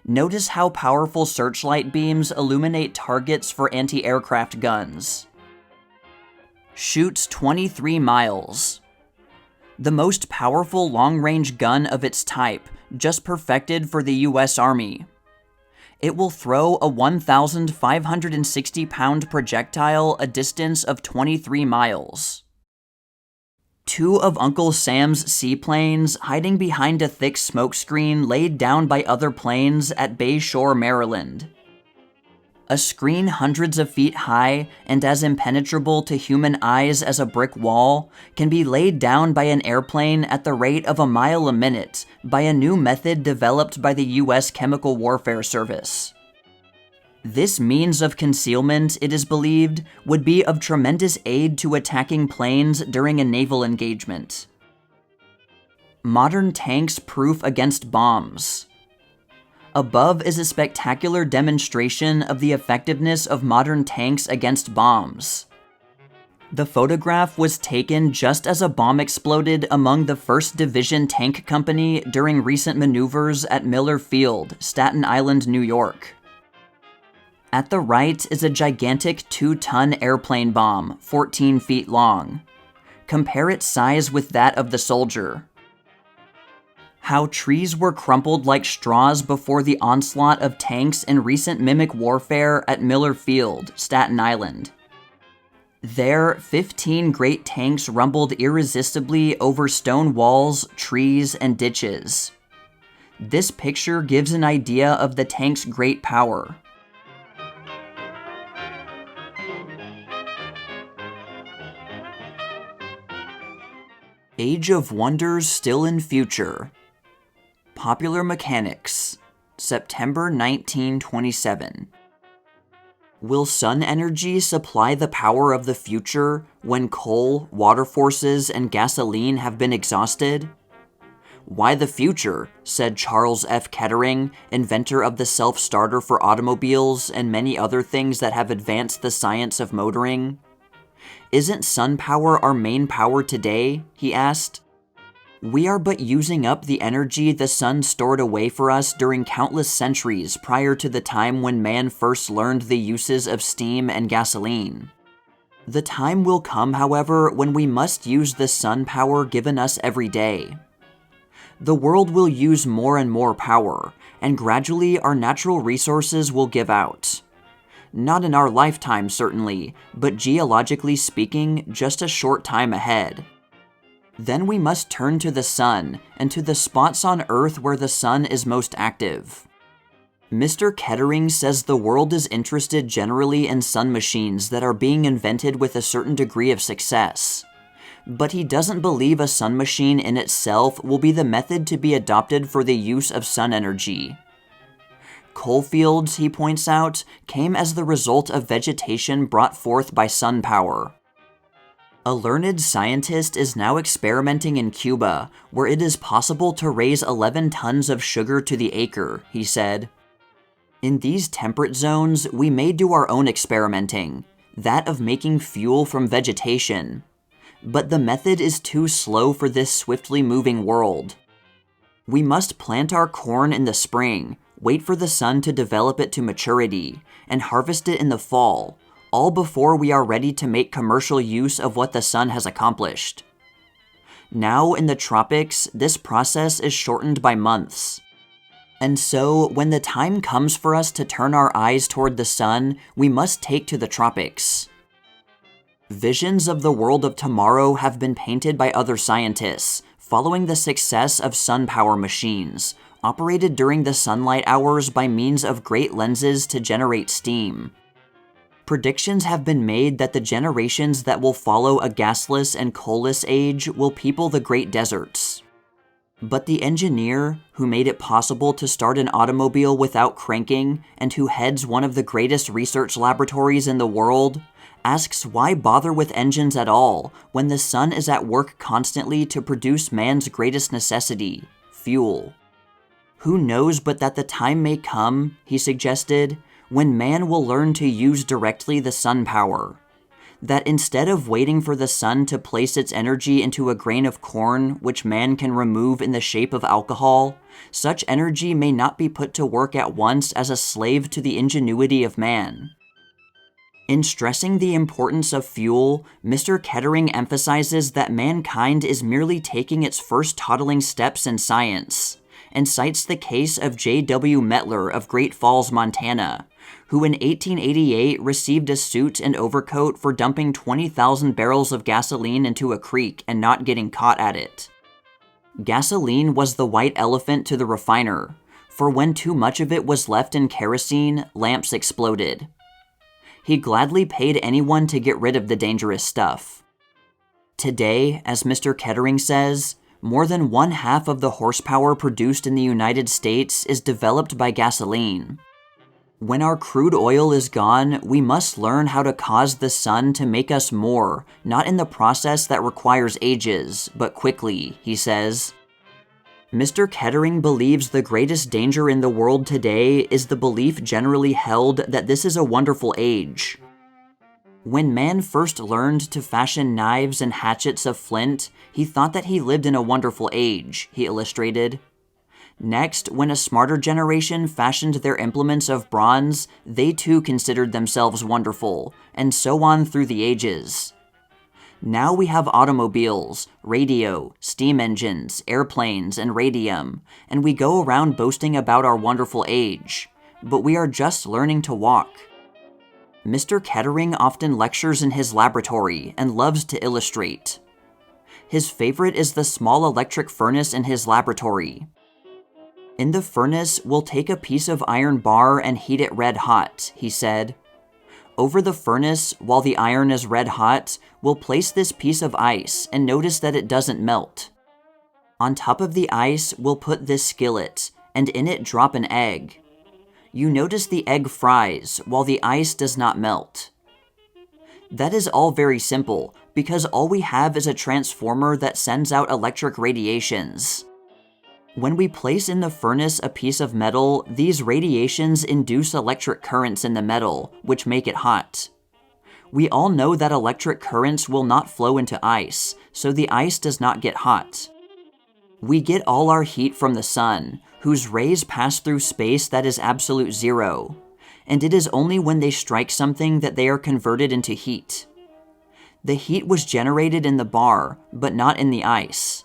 Notice how powerful searchlight beams illuminate targets for anti-aircraft guns. Shoots 23 miles. The most powerful long-range gun of its type, just perfected for the US Army. It will throw a 1,560-pound projectile a distance of 23 miles. 2 of Uncle Sam's seaplanes hiding behind a thick smokescreen laid down by other planes at Bay Shore, Maryland. A screen hundreds of feet high and as impenetrable to human eyes as a brick wall can be laid down by an airplane at the rate of a mile a minute by a new method developed by the U.S. Chemical Warfare Service. This means of concealment, it is believed, would be of tremendous aid to attacking planes during a naval engagement. Modern tanks proof against bombs. Above is a spectacular demonstration of the effectiveness of modern tanks against bombs. The photograph was taken just as a bomb exploded among the 1st Division Tank Company during recent maneuvers at Miller Field, Staten Island, New York. At the right is a gigantic 2-ton airplane bomb, 14 feet long. Compare its size with that of the soldier. How trees were crumpled like straws before the onslaught of tanks in recent mimic warfare at Miller Field, Staten Island. There, 15 great tanks rumbled irresistibly over stone walls, trees, and ditches. This picture gives an idea of the tank's great power. Age of Wonders Still in Future. Popular Mechanics, September 1927. Will sun energy supply the power of the future when coal, water forces, and gasoline have been exhausted? Why the future, said Charles F. Kettering, inventor of the self-starter for automobiles and many other things that have advanced the science of motoring. Isn't sun power our main power today? He asked. We are but using up the energy the sun stored away for us during countless centuries prior to the time when man first learned the uses of steam and gasoline. The time will come, however, when we must use the sun power given us every day. The world will use more and more power, and gradually our natural resources will give out. Not in our lifetime, certainly, but geologically speaking, just a short time ahead. Then we must turn to the sun, and to the spots on Earth where the sun is most active. Mr. Kettering says the world is interested generally in sun machines that are being invented with a certain degree of success. But he doesn't believe a sun machine in itself will be the method to be adopted for the use of sun energy. Coalfields, he points out, came as the result of vegetation brought forth by sun power. A learned scientist is now experimenting in Cuba, where it is possible to raise 11 tons of sugar to the acre, he said. In these temperate zones, we may do our own experimenting, that of making fuel from vegetation. But the method is too slow for this swiftly moving world. We must plant our corn in the spring, wait for the sun to develop it to maturity, and harvest it in the fall, all before we are ready to make commercial use of what the sun has accomplished. Now, in the tropics, this process is shortened by months. And so, when the time comes for us to turn our eyes toward the sun, we must take to the tropics. Visions of the world of tomorrow have been painted by other scientists, following the success of sun power machines, operated during the sunlight hours by means of great lenses to generate steam. Predictions have been made that the generations that will follow a gasless and coalless age will people the great deserts. But the engineer who made it possible to start an automobile without cranking and who heads one of the greatest research laboratories in the world asks why bother with engines at all when the sun is at work constantly to produce man's greatest necessity, fuel. Who knows but that the time may come, he suggested, when man will learn to use directly the sun power. That instead of waiting for the sun to place its energy into a grain of corn which man can remove in the shape of alcohol, such energy may not be put to work at once as a slave to the ingenuity of man. In stressing the importance of fuel, Mr. Kettering emphasizes that mankind is merely taking its first toddling steps in science, and cites the case of J.W. Mettler of Great Falls, Montana, who in 1888 received a suit and overcoat for dumping 20,000 barrels of gasoline into a creek and not getting caught at it. Gasoline was the white elephant to the refiner, for when too much of it was left in kerosene, lamps exploded. He gladly paid anyone to get rid of the dangerous stuff. Today, as Mr. Kettering says, more than 1/2 of the horsepower produced in the United States is developed by gasoline. When our crude oil is gone, we must learn how to cause the sun to make us more, not in the process that requires ages, but quickly, he says. Mr. Kettering believes the greatest danger in the world today is the belief generally held that this is a wonderful age. When man first learned to fashion knives and hatchets of flint, he thought that he lived in a wonderful age, he illustrated. Next, when a smarter generation fashioned their implements of bronze, they too considered themselves wonderful, and so on through the ages. Now we have automobiles, radio, steam engines, airplanes, and radium, and we go around boasting about our wonderful age, but we are just learning to walk. Mr. Kettering often lectures in his laboratory and loves to illustrate. His favorite is the small electric furnace in his laboratory. In the furnace, we'll take a piece of iron bar and heat it red hot, he said. Over the furnace, while the iron is red hot, we'll place this piece of ice and notice that it doesn't melt. On top of the ice, we'll put this skillet, and in it drop an egg. You notice the egg fries, while the ice does not melt. That is all very simple, because all we have is a transformer that sends out electric radiations. When we place in the furnace a piece of metal, these radiations induce electric currents in the metal, which make it hot. We all know that electric currents will not flow into ice, so the ice does not get hot. We get all our heat from the sun, whose rays pass through space that is absolute zero, and it is only when they strike something that they are converted into heat. The heat was generated in the bar, but not in the ice.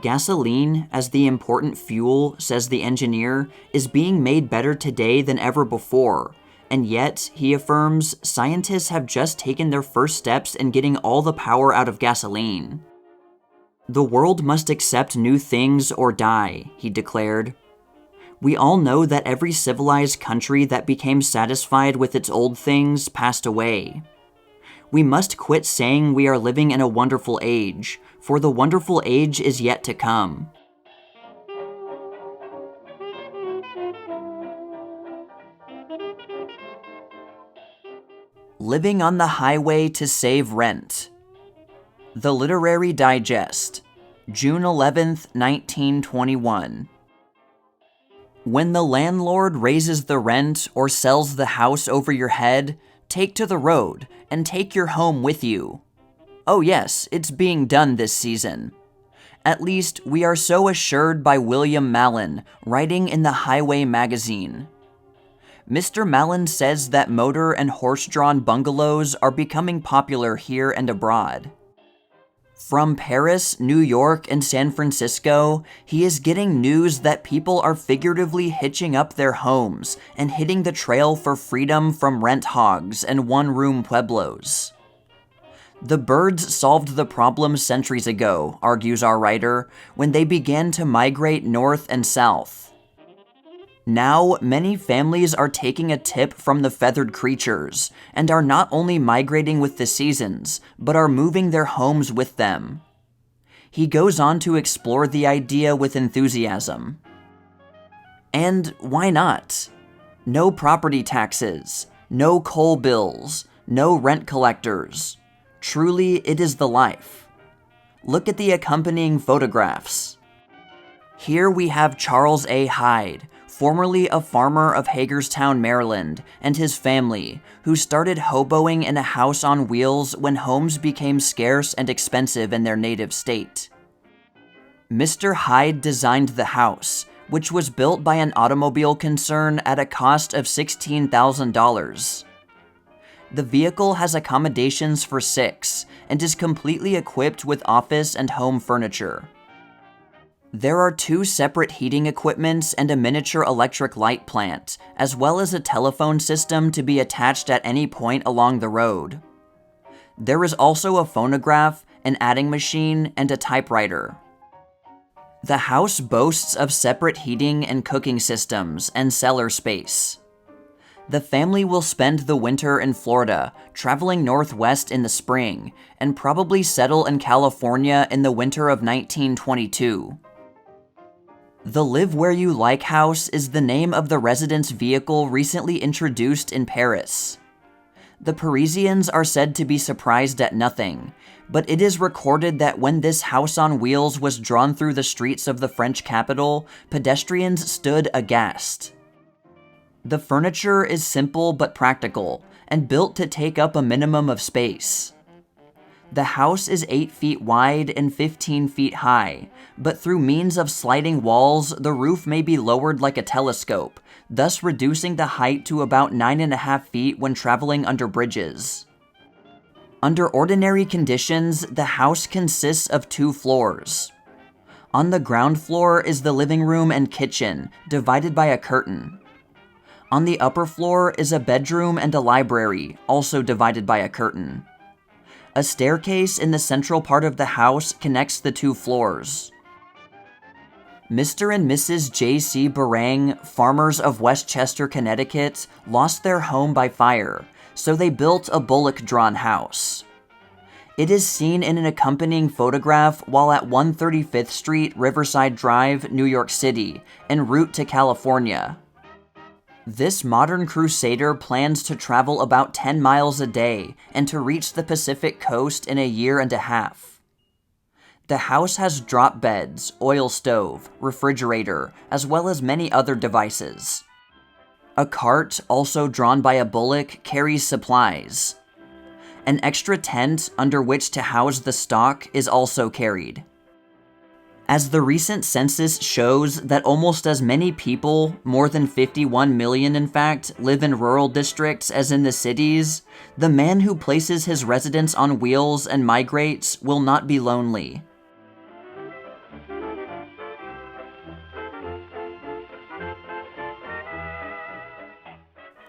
Gasoline, as the important fuel, says the engineer, is being made better today than ever before, and yet, he affirms, scientists have just taken their first steps in getting all the power out of gasoline. The world must accept new things or die, he declared. We all know that every civilized country that became satisfied with its old things passed away. We must quit saying we are living in a wonderful age, for the wonderful age is yet to come. Living on the Highway to Save Rent. The Literary Digest, June 11th, 1921. When the landlord raises the rent or sells the house over your head, take to the road and take your home with you. Oh yes, it's being done this season. At least, we are so assured by William Mallon, writing in the Highway magazine. Mr. Mallon says that motor and horse-drawn bungalows are becoming popular here and abroad. From Paris, New York, and San Francisco, he is getting news that people are figuratively hitching up their homes and hitting the trail for freedom from rent hogs and one-room pueblos. The birds solved the problem centuries ago, argues our writer, when they began to migrate north and south. Now, many families are taking a tip from the feathered creatures, and are not only migrating with the seasons, but are moving their homes with them. He goes on to explore the idea with enthusiasm. And why not? No property taxes, no coal bills, no rent collectors. Truly, it is the life. Look at the accompanying photographs. Here we have Charles A. Hyde, formerly a farmer of Hagerstown, Maryland, and his family, who started hoboing in a house on wheels when homes became scarce and expensive in their native state. Mr. Hyde designed the house, which was built by an automobile concern at a cost of $16,000. The vehicle has accommodations for 6 and is completely equipped with office and home furniture. There are 2 separate heating equipments and a miniature electric light plant, as well as a telephone system to be attached at any point along the road. There is also a phonograph, an adding machine, and a typewriter. The house boasts of separate heating and cooking systems and cellar space. The family will spend the winter in Florida, traveling northwest in the spring, and probably settle in California in the winter of 1922. The Live Where You Like house is the name of the residence vehicle recently introduced in Paris. The Parisians are said to be surprised at nothing, but it is recorded that when this house on wheels was drawn through the streets of the French capital, pedestrians stood aghast. The furniture is simple but practical, and built to take up a minimum of space. The house is 8 feet wide and 15 feet high, but through means of sliding walls, the roof may be lowered like a telescope, thus reducing the height to about 9.5 feet when traveling under bridges. Under ordinary conditions, the house consists of 2 floors. On the ground floor is the living room and kitchen, divided by a curtain. On the upper floor is a bedroom and a library, also divided by a curtain. A staircase in the central part of the house connects the 2 floors. Mr. and Mrs. J.C. Barang, farmers of Westchester, Connecticut, lost their home by fire, so they built a bullock-drawn house. It is seen in an accompanying photograph while at 135th Street, Riverside Drive, New York City, en route to California. This modern crusader plans to travel about 10 miles a day and to reach the Pacific coast in a year and a half. The house has drop beds, oil stove, refrigerator, as well as many other devices. A cart, also drawn by a bullock, carries supplies. An extra tent under which to house the stock is also carried. As the recent census shows that almost as many people, more than 51 million in fact, live in rural districts as in the cities, the man who places his residence on wheels and migrates will not be lonely.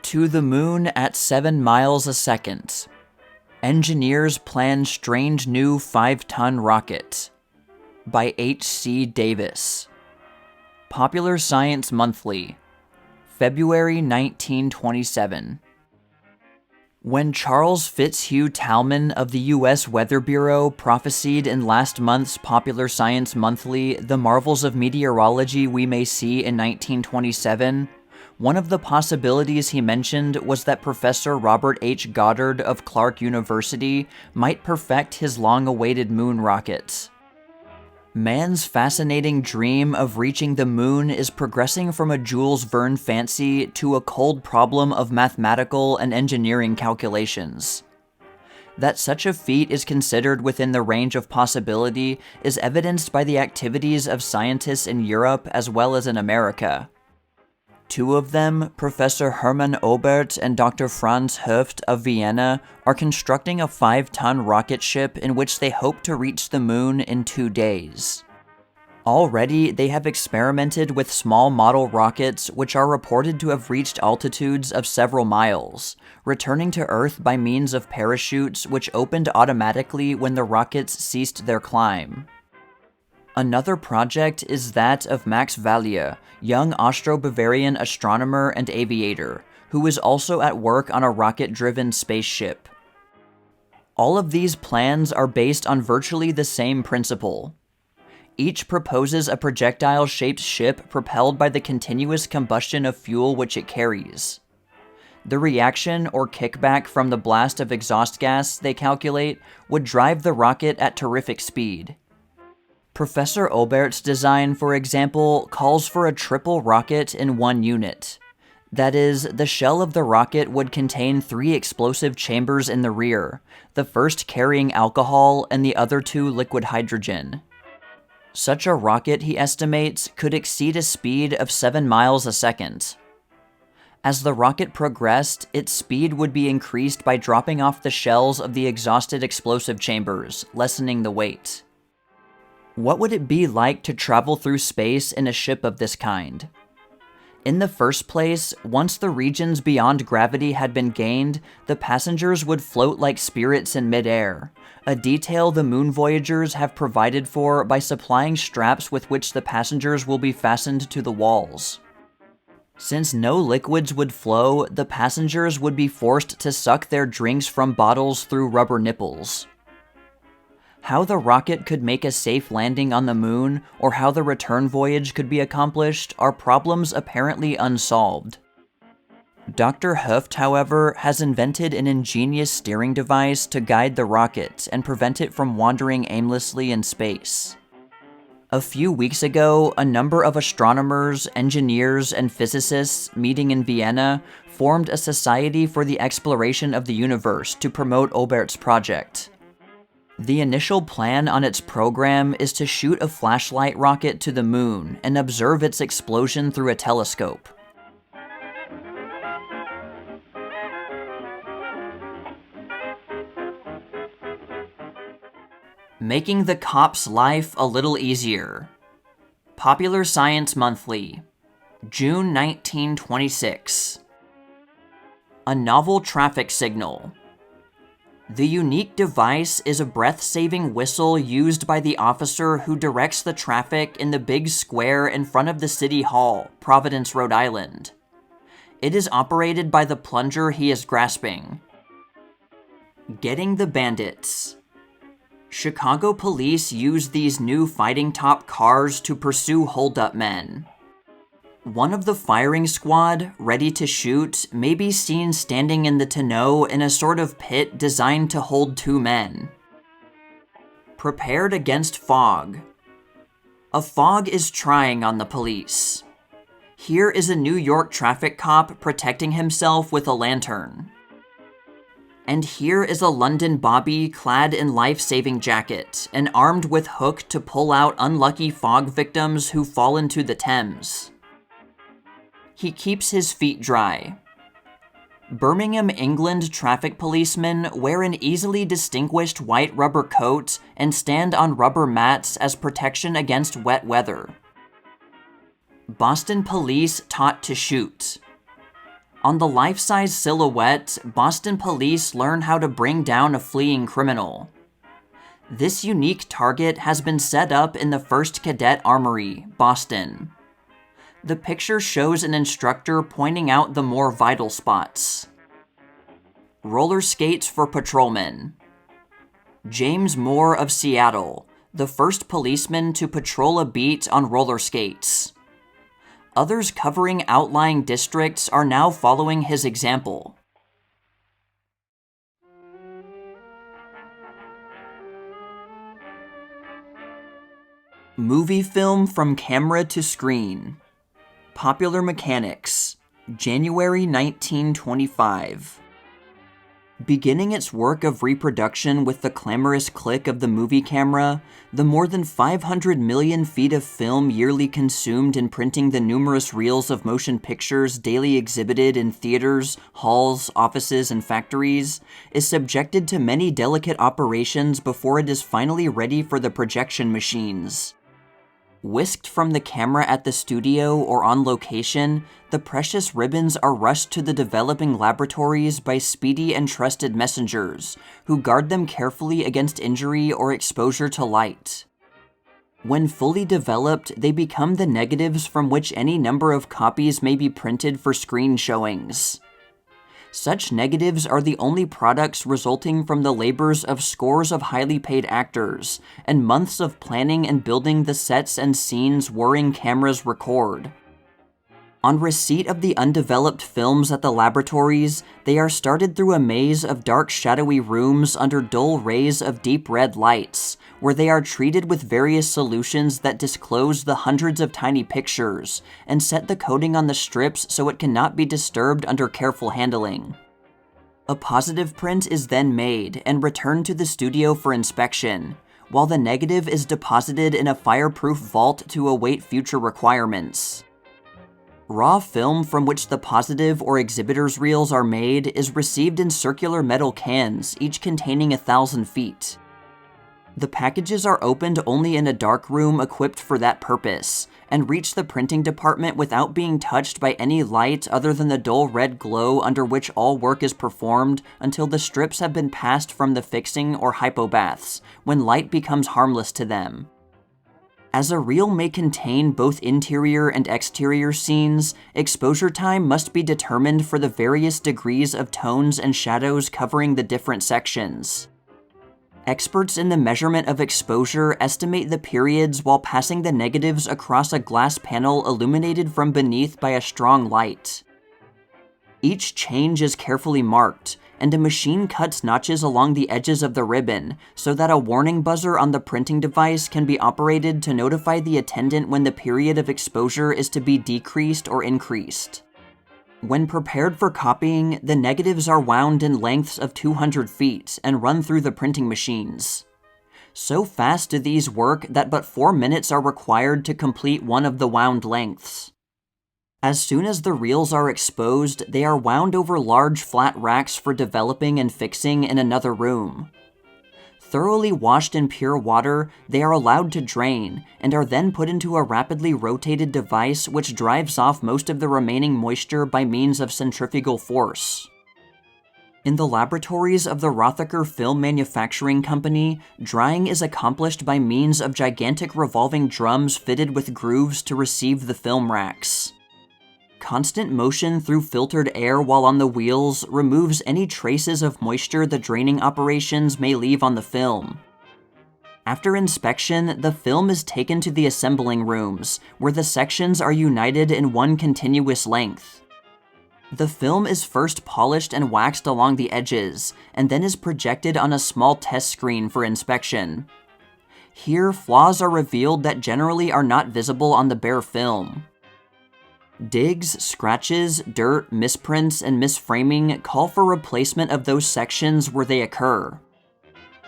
To the moon at 7 miles a second. Engineers plan strange new 5-ton rocket. By H.C. Davis. Popular Science Monthly, February 1927. When Charles Fitzhugh Talman of the U.S. Weather Bureau prophesied in last month's Popular Science Monthly the marvels of meteorology we may see in 1927, one of the possibilities he mentioned was that Professor Robert H. Goddard of Clark University might perfect his long-awaited moon rocket. Man's fascinating dream of reaching the moon is progressing from a Jules Verne fancy to a cold problem of mathematical and engineering calculations. That such a feat is considered within the range of possibility is evidenced by the activities of scientists in Europe as well as in America. 2 of them, Professor Hermann Obert and Dr. Franz Höft of Vienna, are constructing a 5-ton rocket ship in which they hope to reach the moon in 2 days. Already, they have experimented with small model rockets which are reported to have reached altitudes of several miles, returning to Earth by means of parachutes which opened automatically when the rockets ceased their climb. Another project is that of Max Valier, young Austro-Bavarian astronomer and aviator, who is also at work on a rocket-driven spaceship. All of these plans are based on virtually the same principle. Each proposes a projectile-shaped ship propelled by the continuous combustion of fuel which it carries. The reaction or kickback from the blast of exhaust gas, they calculate, would drive the rocket at terrific speed. Professor Obert's design, for example, calls for a triple rocket in one unit. That is, the shell of the rocket would contain 3 explosive chambers in the rear, the first carrying alcohol and the other 2 liquid hydrogen. Such a rocket, he estimates, could exceed a speed of 7 miles a second. As the rocket progressed, its speed would be increased by dropping off the shells of the exhausted explosive chambers, lessening the weight. What would it be like to travel through space in a ship of this kind? In the first place, once the regions beyond gravity had been gained, the passengers would float like spirits in midair, a detail the moon voyagers have provided for by supplying straps with which the passengers will be fastened to the walls. Since no liquids would flow, the passengers would be forced to suck their drinks from bottles through rubber nipples. How the rocket could make a safe landing on the moon, or how the return voyage could be accomplished, are problems apparently unsolved. Dr. Hooft, however, has invented an ingenious steering device to guide the rocket and prevent it from wandering aimlessly in space. A few weeks ago, a number of astronomers, engineers, and physicists meeting in Vienna formed a society for the exploration of the universe to promote Obert's project. The initial plan on its program is to shoot a flashlight rocket to the moon and observe its explosion through a telescope. Making the cop's life a little easier. Popular Science Monthly, June 1926. A novel traffic signal. The unique device is a breath-saving whistle used by the officer who directs the traffic in the big square in front of the City Hall, Providence, Rhode Island. It is operated by the plunger he is grasping. Getting the bandits. Chicago police use these new fighting-top cars to pursue hold-up men. One of the firing squad, ready to shoot, may be seen standing in the tonneau in a sort of pit designed to hold 2 men. Prepared against fog. A fog is trying on the police. Here is a New York traffic cop protecting himself with a lantern. And here is a London bobby clad in life-saving jacket and armed with hook to pull out unlucky fog victims who fall into the Thames. He keeps his feet dry. Birmingham, England traffic policemen wear an easily distinguished white rubber coat and stand on rubber mats as protection against wet weather. Boston police taught to shoot. On the life-size silhouette, Boston police learn how to bring down a fleeing criminal. This unique target has been set up in the 1st Cadet Armory, Boston. The picture shows an instructor pointing out the more vital spots. Roller skates for patrolmen. James Moore of Seattle, the first policeman to patrol a beat on roller skates. Others covering outlying districts are now following his example. Movie film from camera to screen. Popular Mechanics, January 1925. Beginning its work of reproduction with the clamorous click of the movie camera, the more than 500 million feet of film yearly consumed in printing the numerous reels of motion pictures daily exhibited in theaters, halls, offices, and factories, is subjected to many delicate operations before it is finally ready for the projection machines. Whisked from the camera at the studio or on location, the precious ribbons are rushed to the developing laboratories by speedy and trusted messengers, who guard them carefully against injury or exposure to light. When fully developed, they become the negatives from which any number of copies may be printed for screen showings. Such negatives are the only products resulting from the labors of scores of highly paid actors, and months of planning and building the sets and scenes whirring cameras record. On receipt of the undeveloped films at the laboratories, they are started through a maze of dark shadowy rooms under dull rays of deep red lights, where they are treated with various solutions that disclose the hundreds of tiny pictures, and set the coating on the strips so it cannot be disturbed under careful handling. A positive print is then made and returned to the studio for inspection, while the negative is deposited in a fireproof vault to await future requirements. Raw film from which the positive or exhibitor's reels are made is received in circular metal cans, each containing 1,000 feet. The packages are opened only in a dark room equipped for that purpose, and reach the printing department without being touched by any light other than the dull red glow under which all work is performed until the strips have been passed from the fixing or hypobaths, when light becomes harmless to them. As a reel may contain both interior and exterior scenes, exposure time must be determined for the various degrees of tones and shadows covering the different sections. Experts in the measurement of exposure estimate the periods while passing the negatives across a glass panel illuminated from beneath by a strong light. Each change is carefully marked, and a machine cuts notches along the edges of the ribbon so that a warning buzzer on the printing device can be operated to notify the attendant when the period of exposure is to be decreased or increased. When prepared for copying, the negatives are wound in lengths of 200 feet and run through the printing machines. So fast do these work that but 4 minutes are required to complete one of the wound lengths. As soon as the reels are exposed, they are wound over large flat racks for developing and fixing in another room. Thoroughly washed in pure water, they are allowed to drain, and are then put into a rapidly rotated device which drives off most of the remaining moisture by means of centrifugal force. In the laboratories of the Rothacker Film Manufacturing Company, drying is accomplished by means of gigantic revolving drums fitted with grooves to receive the film racks. Constant motion through filtered air while on the wheels removes any traces of moisture the draining operations may leave on the film. After inspection, the film is taken to the assembling rooms, where the sections are united in one continuous length. The film is first polished and waxed along the edges, and then is projected on a small test screen for inspection. Here, flaws are revealed that generally are not visible on the bare film. Digs, scratches, dirt, misprints, and misframing call for replacement of those sections where they occur.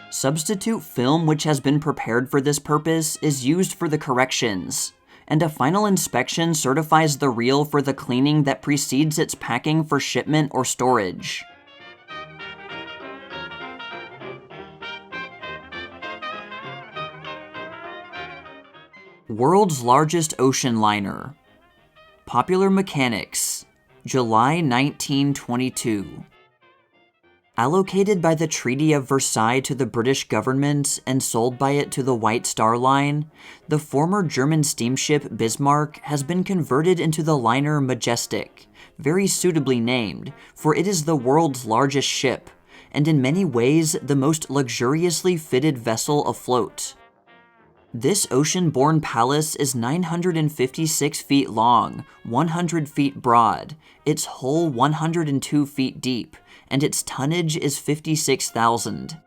Substitute film which has been prepared for this purpose is used for the corrections, and a final inspection certifies the reel for the cleaning that precedes its packing for shipment or storage. World's largest ocean liner. Popular Mechanics, July 1922. Allocated by the Treaty of Versailles to the British government and sold by it to the White Star Line, the former German steamship Bismarck has been converted into the liner Majestic, very suitably named, for it is the world's largest ship, and in many ways the most luxuriously fitted vessel afloat. This ocean-borne palace is 956 feet long, 100 feet broad, its hull 102 feet deep, and its tonnage is 56,000.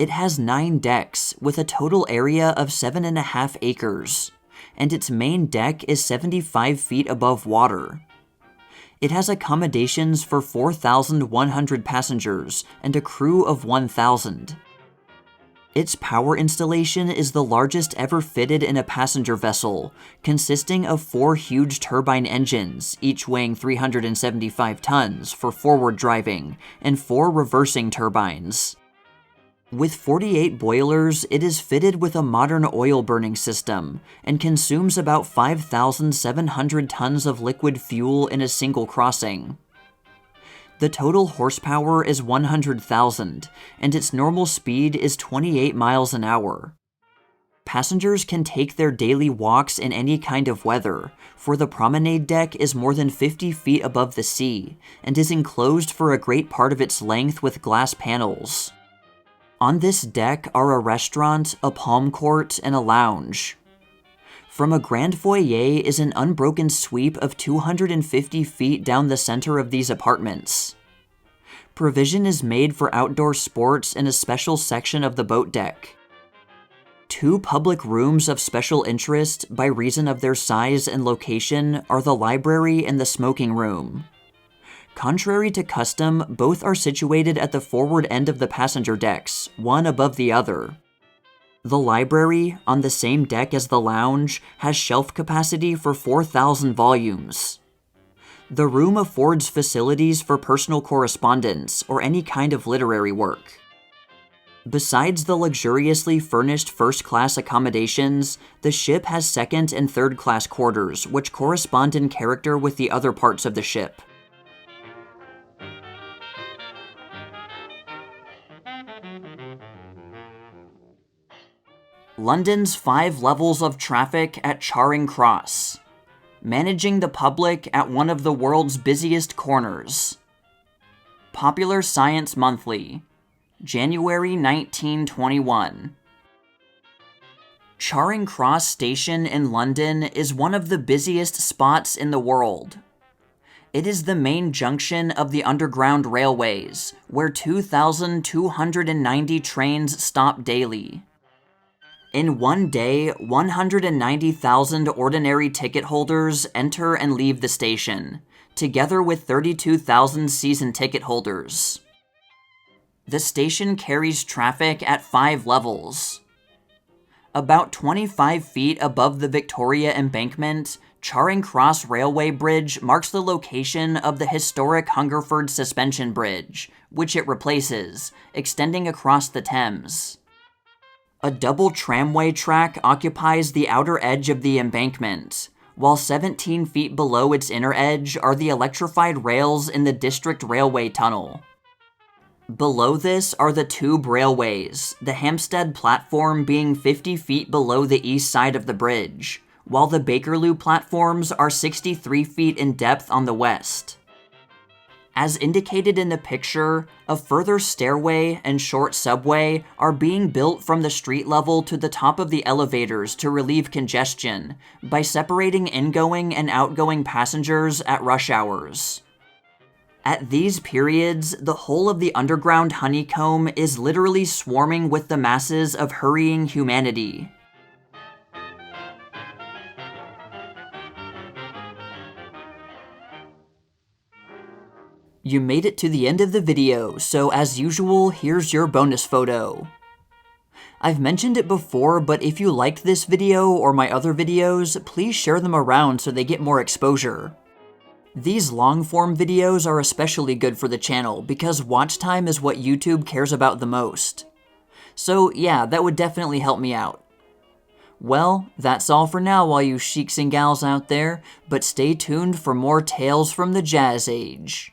It has 9 decks, with a total area of 7.5 acres, and its main deck is 75 feet above water. It has accommodations for 4,100 passengers and a crew of 1,000. Its power installation is the largest ever fitted in a passenger vessel, consisting of 4 huge turbine engines, each weighing 375 tons, for forward driving, and 4 reversing turbines. With 48 boilers, it is fitted with a modern oil burning system, and consumes about 5,700 tons of liquid fuel in a single crossing. The total horsepower is 100,000, and its normal speed is 28 miles an hour. Passengers can take their daily walks in any kind of weather, for the promenade deck is more than 50 feet above the sea, and is enclosed for a great part of its length with glass panels. On this deck are a restaurant, a palm court, and a lounge. From a grand foyer is an unbroken sweep of 250 feet down the center of these apartments. Provision is made for outdoor sports in a special section of the boat deck. 2 public rooms of special interest by reason of their size and location are the library and the smoking room. Contrary to custom, both are situated at the forward end of the passenger decks, one above the other. The library, on the same deck as the lounge, has shelf capacity for 4,000 volumes. The room affords facilities for personal correspondence or any kind of literary work. Besides the luxuriously furnished first-class accommodations, the ship has second- and third-class quarters, which correspond in character with the other parts of the ship. London's 5 levels of traffic at Charing Cross. Managing the public at one of the world's busiest corners. Popular Science Monthly, January 1921. Charing Cross Station in London is one of the busiest spots in the world. It is the main junction of the Underground Railways, where 2,290 trains stop daily. In one day, 190,000 ordinary ticket holders enter and leave the station, together with 32,000 season ticket holders. The station carries traffic at 5 levels. About 25 feet above the Victoria Embankment, Charing Cross Railway Bridge marks the location of the historic Hungerford Suspension Bridge, which it replaces, extending across the Thames. A double tramway track occupies the outer edge of the embankment, while 17 feet below its inner edge are the electrified rails in the District Railway Tunnel. Below this are the tube railways, the Hampstead platform being 50 feet below the east side of the bridge, while the Bakerloo platforms are 63 feet in depth on the west. As indicated in the picture, a further stairway and short subway are being built from the street level to the top of the elevators to relieve congestion by separating ingoing and outgoing passengers at rush hours. At these periods, the whole of the underground honeycomb is literally swarming with the masses of hurrying humanity. You made it to the end of the video, so as usual, here's your bonus photo. I've mentioned it before, but if you liked this video or my other videos, please share them around so they get more exposure. These long-form videos are especially good for the channel because watch time is what YouTube cares about the most. So yeah, that would definitely help me out. Well, that's all for now, all you sheiks and gals out there, but stay tuned for more tales from the Jazz Age.